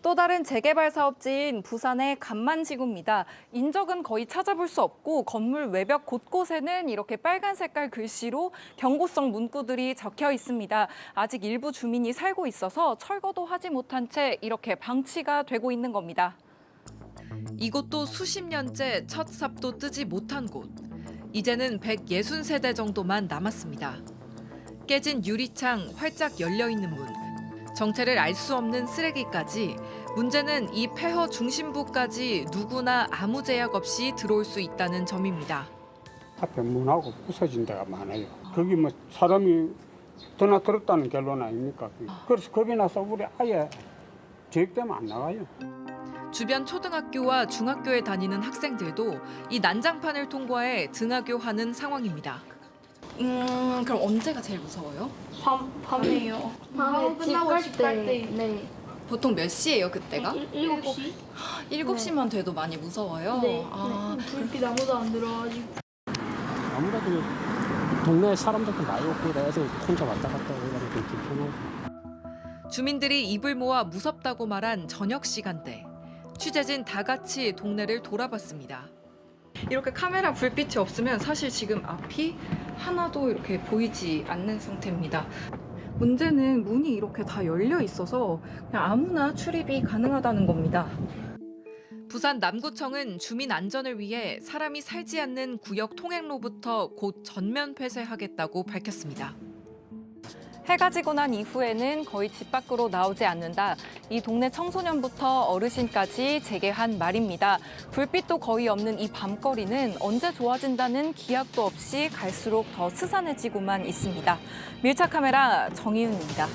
또 다른 재개발 사업지인 부산의 간만지구입니다. 인적은 거의 찾아볼 수 없고 건물 외벽 곳곳에는 이렇게 빨간 색깔 글씨로 경고성 문구들이 적혀 있습니다. 아직 일부 주민이 살고 있어서 철거도 하지 못한 채 이렇게 방치가 되고 있는 겁니다. 이곳도 수십 년째 첫 삽도 뜨지 못한 곳. 이제는 160세대 정도만 남았습니다. 깨진 유리창, 활짝 열려있는 문, 정체를 알 수 없는 쓰레기까지 문제는 이 폐허 중심부까지 누구나 아무 제약 없이 들어올 수 있다는 점입니다. 앞에 문하고 부서진 데가 많아요. 거기 뭐 사람이 드나들었다는 결론 아닙니까? 그래서 겁이 나서 우리 아예 계획되면 안 나가요. 주변 초등학교와 중학교에 다니는 학생들도 이 난장판을 통과해 등하교하는 상황입니다. 그럼 언제가 제일 무서워요? 밤에요. 밤에 끝나고 집 갈 때. 네. 보통 몇 시예요, 그때가? 7시? 7시만 돼도 많이 무서워요? 네. 아, 불빛 아무도 안 들어가지고. 아무래도 동네 사람들도 많이 없고 그래서 혼자 왔다 갔다 하기가 좀 불편하고. 주민들이 입을 모아 무섭다고 말한 저녁 시간대. 취재진 다 같이 동네를 돌아봤습니다. 이렇게 카메라 불빛이 없으면 사실 지금 앞이 하나도 이렇게 보이지 않는 상태입니다. 문제는 문이 이렇게 다 열려 있어서 그냥 아무나 출입이 가능하다는 겁니다. 부산 남구청은 주민 안전을 위해 사람이 살지 않는 구역 통행로부터 곧 전면 폐쇄하겠다고 밝혔습니다. 해가 지고 난 이후에는 거의 집 밖으로 나오지 않는다. 이 동네 청소년부터 어르신까지 재개한 말입니다. 불빛도 거의 없는 이 밤거리는 언제 좋아진다는 기약도 없이 갈수록 더 스산해지고만 있습니다. 밀착 카메라 정희윤입니다.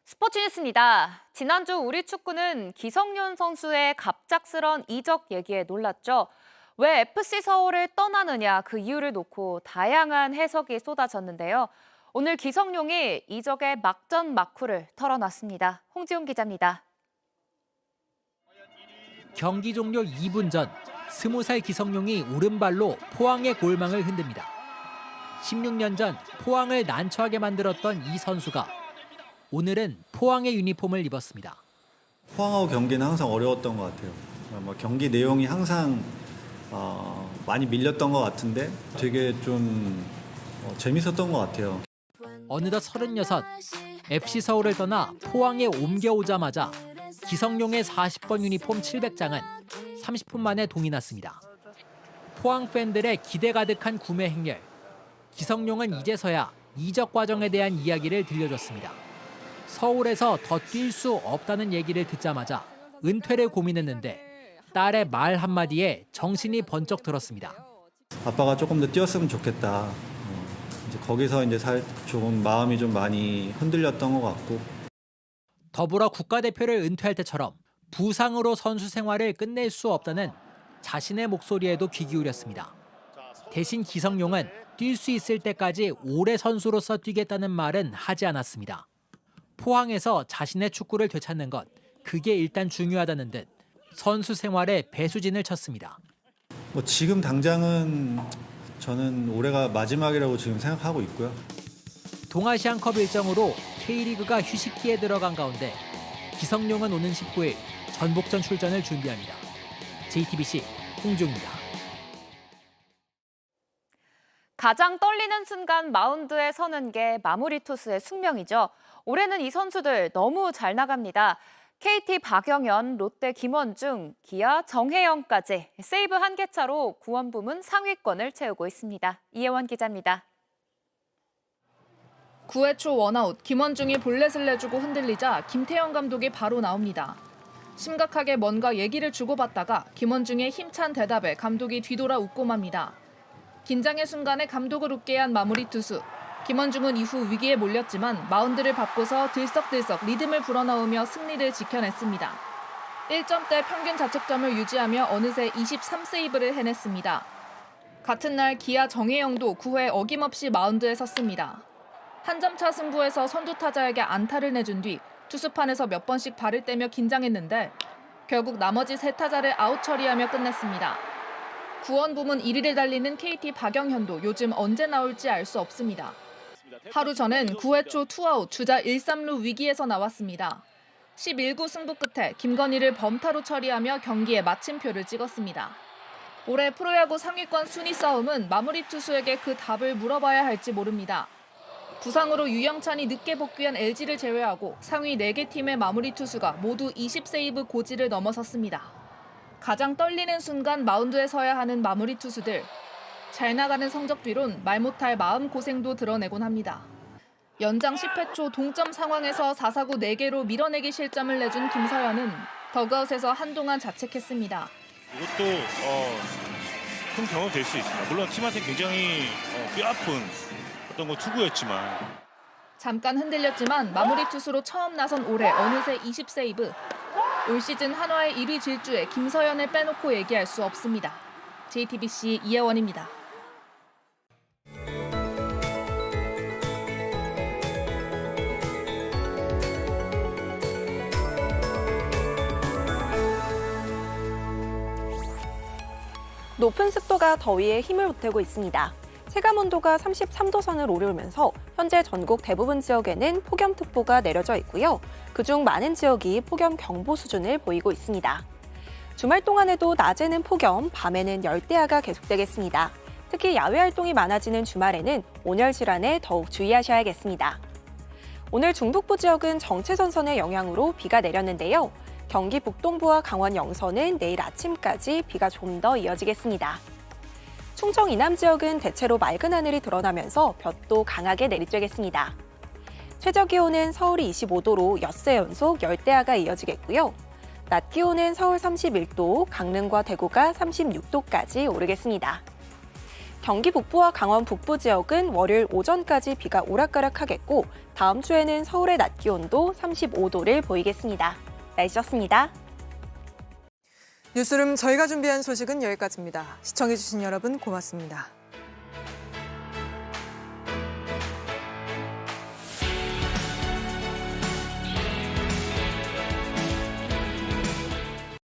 스포츠 뉴스입니다. 지난주 우리 축구는 기성용 선수의 갑작스런 이적 얘기에 놀랐죠. 왜 FC 서울을 떠나느냐 그 이유를 놓고 다양한 해석이 쏟아졌는데요. 오늘 기성용이 이적의 막전 막후를 털어놨습니다. 홍지훈 기자입니다. 경기 종료 2분 전 20살 기성용이 오른발로 포항의 골망을 흔듭니다. 16년 전 포항을 난처하게 만들었던 이 선수가 오늘은 포항의 유니폼을 입었습니다. 포항하고 경기는 항상 어려웠던 것 같아요. 경기 내용이 항상 많이 밀렸던 것 같은데 되게 좀 재밌었던 것 같아요. 어느덧 36, FC 서울을 떠나 포항에 옮겨오자마자 기성용의 40번 유니폼 700장은 30분 만에 동이 났습니다. 포항 팬들의 기대 가득한 구매 행렬. 기성용은 이제서야 이적 과정에 대한 이야기를 들려줬습니다. 서울에서 더 뛸 수 없다는 얘기를 듣자마자 은퇴를 고민했는데 딸의 말 한마디에 정신이 번쩍 들었습니다. 아빠가 조금 더 뛰었으면 좋겠다. 이제 거기서 이제 조금 마음이 좀 많이 흔들렸던 것 같고. 더불어 국가대표를 은퇴할 때처럼 부상으로 선수 생활을 끝낼 수 없다는 자신의 목소리에도 귀 기울였습니다. 대신 기성용은 뛸 수 있을 때까지 오래 선수로서 뛰겠다는 말은 하지 않았습니다. 포항에서 자신의 축구를 되찾는 것, 그게 일단 중요하다는 듯 선수 생활에 배수진을 쳤습니다. 지금 당장은 저는 올해가 마지막이라고 지금 생각하고 있고요. 동아시안컵 일정으로 K리그가 휴식기에 들어간 가운데 기성용은 오는 19일 전북전 출전을 준비합니다. JTBC 홍종입니다. 가장 떨리는 순간 마운드에 서는 게 마무리 투수의 숙명이죠. 올해는 이 선수들 너무 잘 나갑니다. KT 박영현, 롯데 김원중, 기아 정혜영까지 세이브 1개 차로 구원 부문 상위권을 채우고 있습니다. 이혜원 기자입니다. 9회 초 원아웃, 김원중이 볼넷을 내주고 흔들리자 김태형 감독이 바로 나옵니다. 심각하게 뭔가 얘기를 주고받다가 김원중의 힘찬 대답에 감독이 뒤돌아 웃고 맙니다. 긴장의 순간에 감독을 웃게 한 마무리 투수. 김원중은 이후 위기에 몰렸지만 마운드를 밟고서 들썩들썩 리듬을 불어넣으며 승리를 지켜냈습니다. 1점대 평균 자책점을 유지하며 어느새 23세이브를 해냈습니다. 같은 날 기아 정혜영도 9회 어김없이 마운드에 섰습니다. 한 점 차 승부에서 선두 타자에게 안타를 내준 뒤 투수판에서 몇 번씩 발을 떼며 긴장했는데 결국 나머지 세 타자를 아웃 처리하며 끝냈습니다. 구원 부문 1위를 달리는 KT 박영현도 요즘 언제 나올지 알 수 없습니다. 하루 전엔 9회 초 투아웃 주자 1-3루 위기에서 나왔습니다. 11구 승부 끝에 김건희를 범타로 처리하며 경기에 마침표를 찍었습니다. 올해 프로야구 상위권 순위 싸움은 마무리 투수에게 그 답을 물어봐야 할지 모릅니다. 부상으로 유영찬이 늦게 복귀한 LG를 제외하고 상위 4개 팀의 마무리 투수가 모두 20세이브 고지를 넘어섰습니다. 가장 떨리는 순간 마운드에 서야 하는 마무리 투수들. 잘 나가는 성적 뒤론 말 못할 마음고생도 드러내곤 합니다. 연장 10회 초 동점 상황에서 4사구 4개로 밀어내기 실점을 내준 김서현은 더그아웃에서 한동안 자책했습니다. 이것도 큰 경험 될 수 있습니다. 물론 팀한테 굉장히 뼈아픈 어떤 투구였지만 잠깐 흔들렸지만 마무리 투수로 처음 나선 올해 어느새 20세이브. 올 시즌 한화의 1위 질주에 김서현을 빼놓고 얘기할 수 없습니다. JTBC 이혜원입니다. 높은 습도가 더위에 힘을 보태고 있습니다. 체감온도가 33도 선을 오르면서 현재 전국 대부분 지역에는 폭염특보가 내려져 있고요. 그중 많은 지역이 폭염경보 수준을 보이고 있습니다. 주말 동안에도 낮에는 폭염, 밤에는 열대야가 계속되겠습니다. 특히 야외 활동이 많아지는 주말에는 온열 질환에 더욱 주의하셔야겠습니다. 오늘 중북부 지역은 정체전선의 영향으로 비가 내렸는데요. 경기 북동부와 강원 영서는 내일 아침까지 비가 좀 더 이어지겠습니다. 충청 이남 지역은 대체로 맑은 하늘이 드러나면서 볕도 강하게 내리쬐겠습니다. 최저 기온은 서울이 25도로 엿새 연속 열대야가 이어지겠고요. 낮 기온은 서울 31도, 강릉과 대구가 36도까지 오르겠습니다. 경기 북부와 강원 북부 지역은 월요일 오전까지 비가 오락가락하겠고 다음 주에는 서울의 낮 기온도 35도를 보이겠습니다. 날씨였습니다. 뉴스룸 저희가 준비한 소식은 여기까지입니다. 시청해주신 여러분 고맙습니다.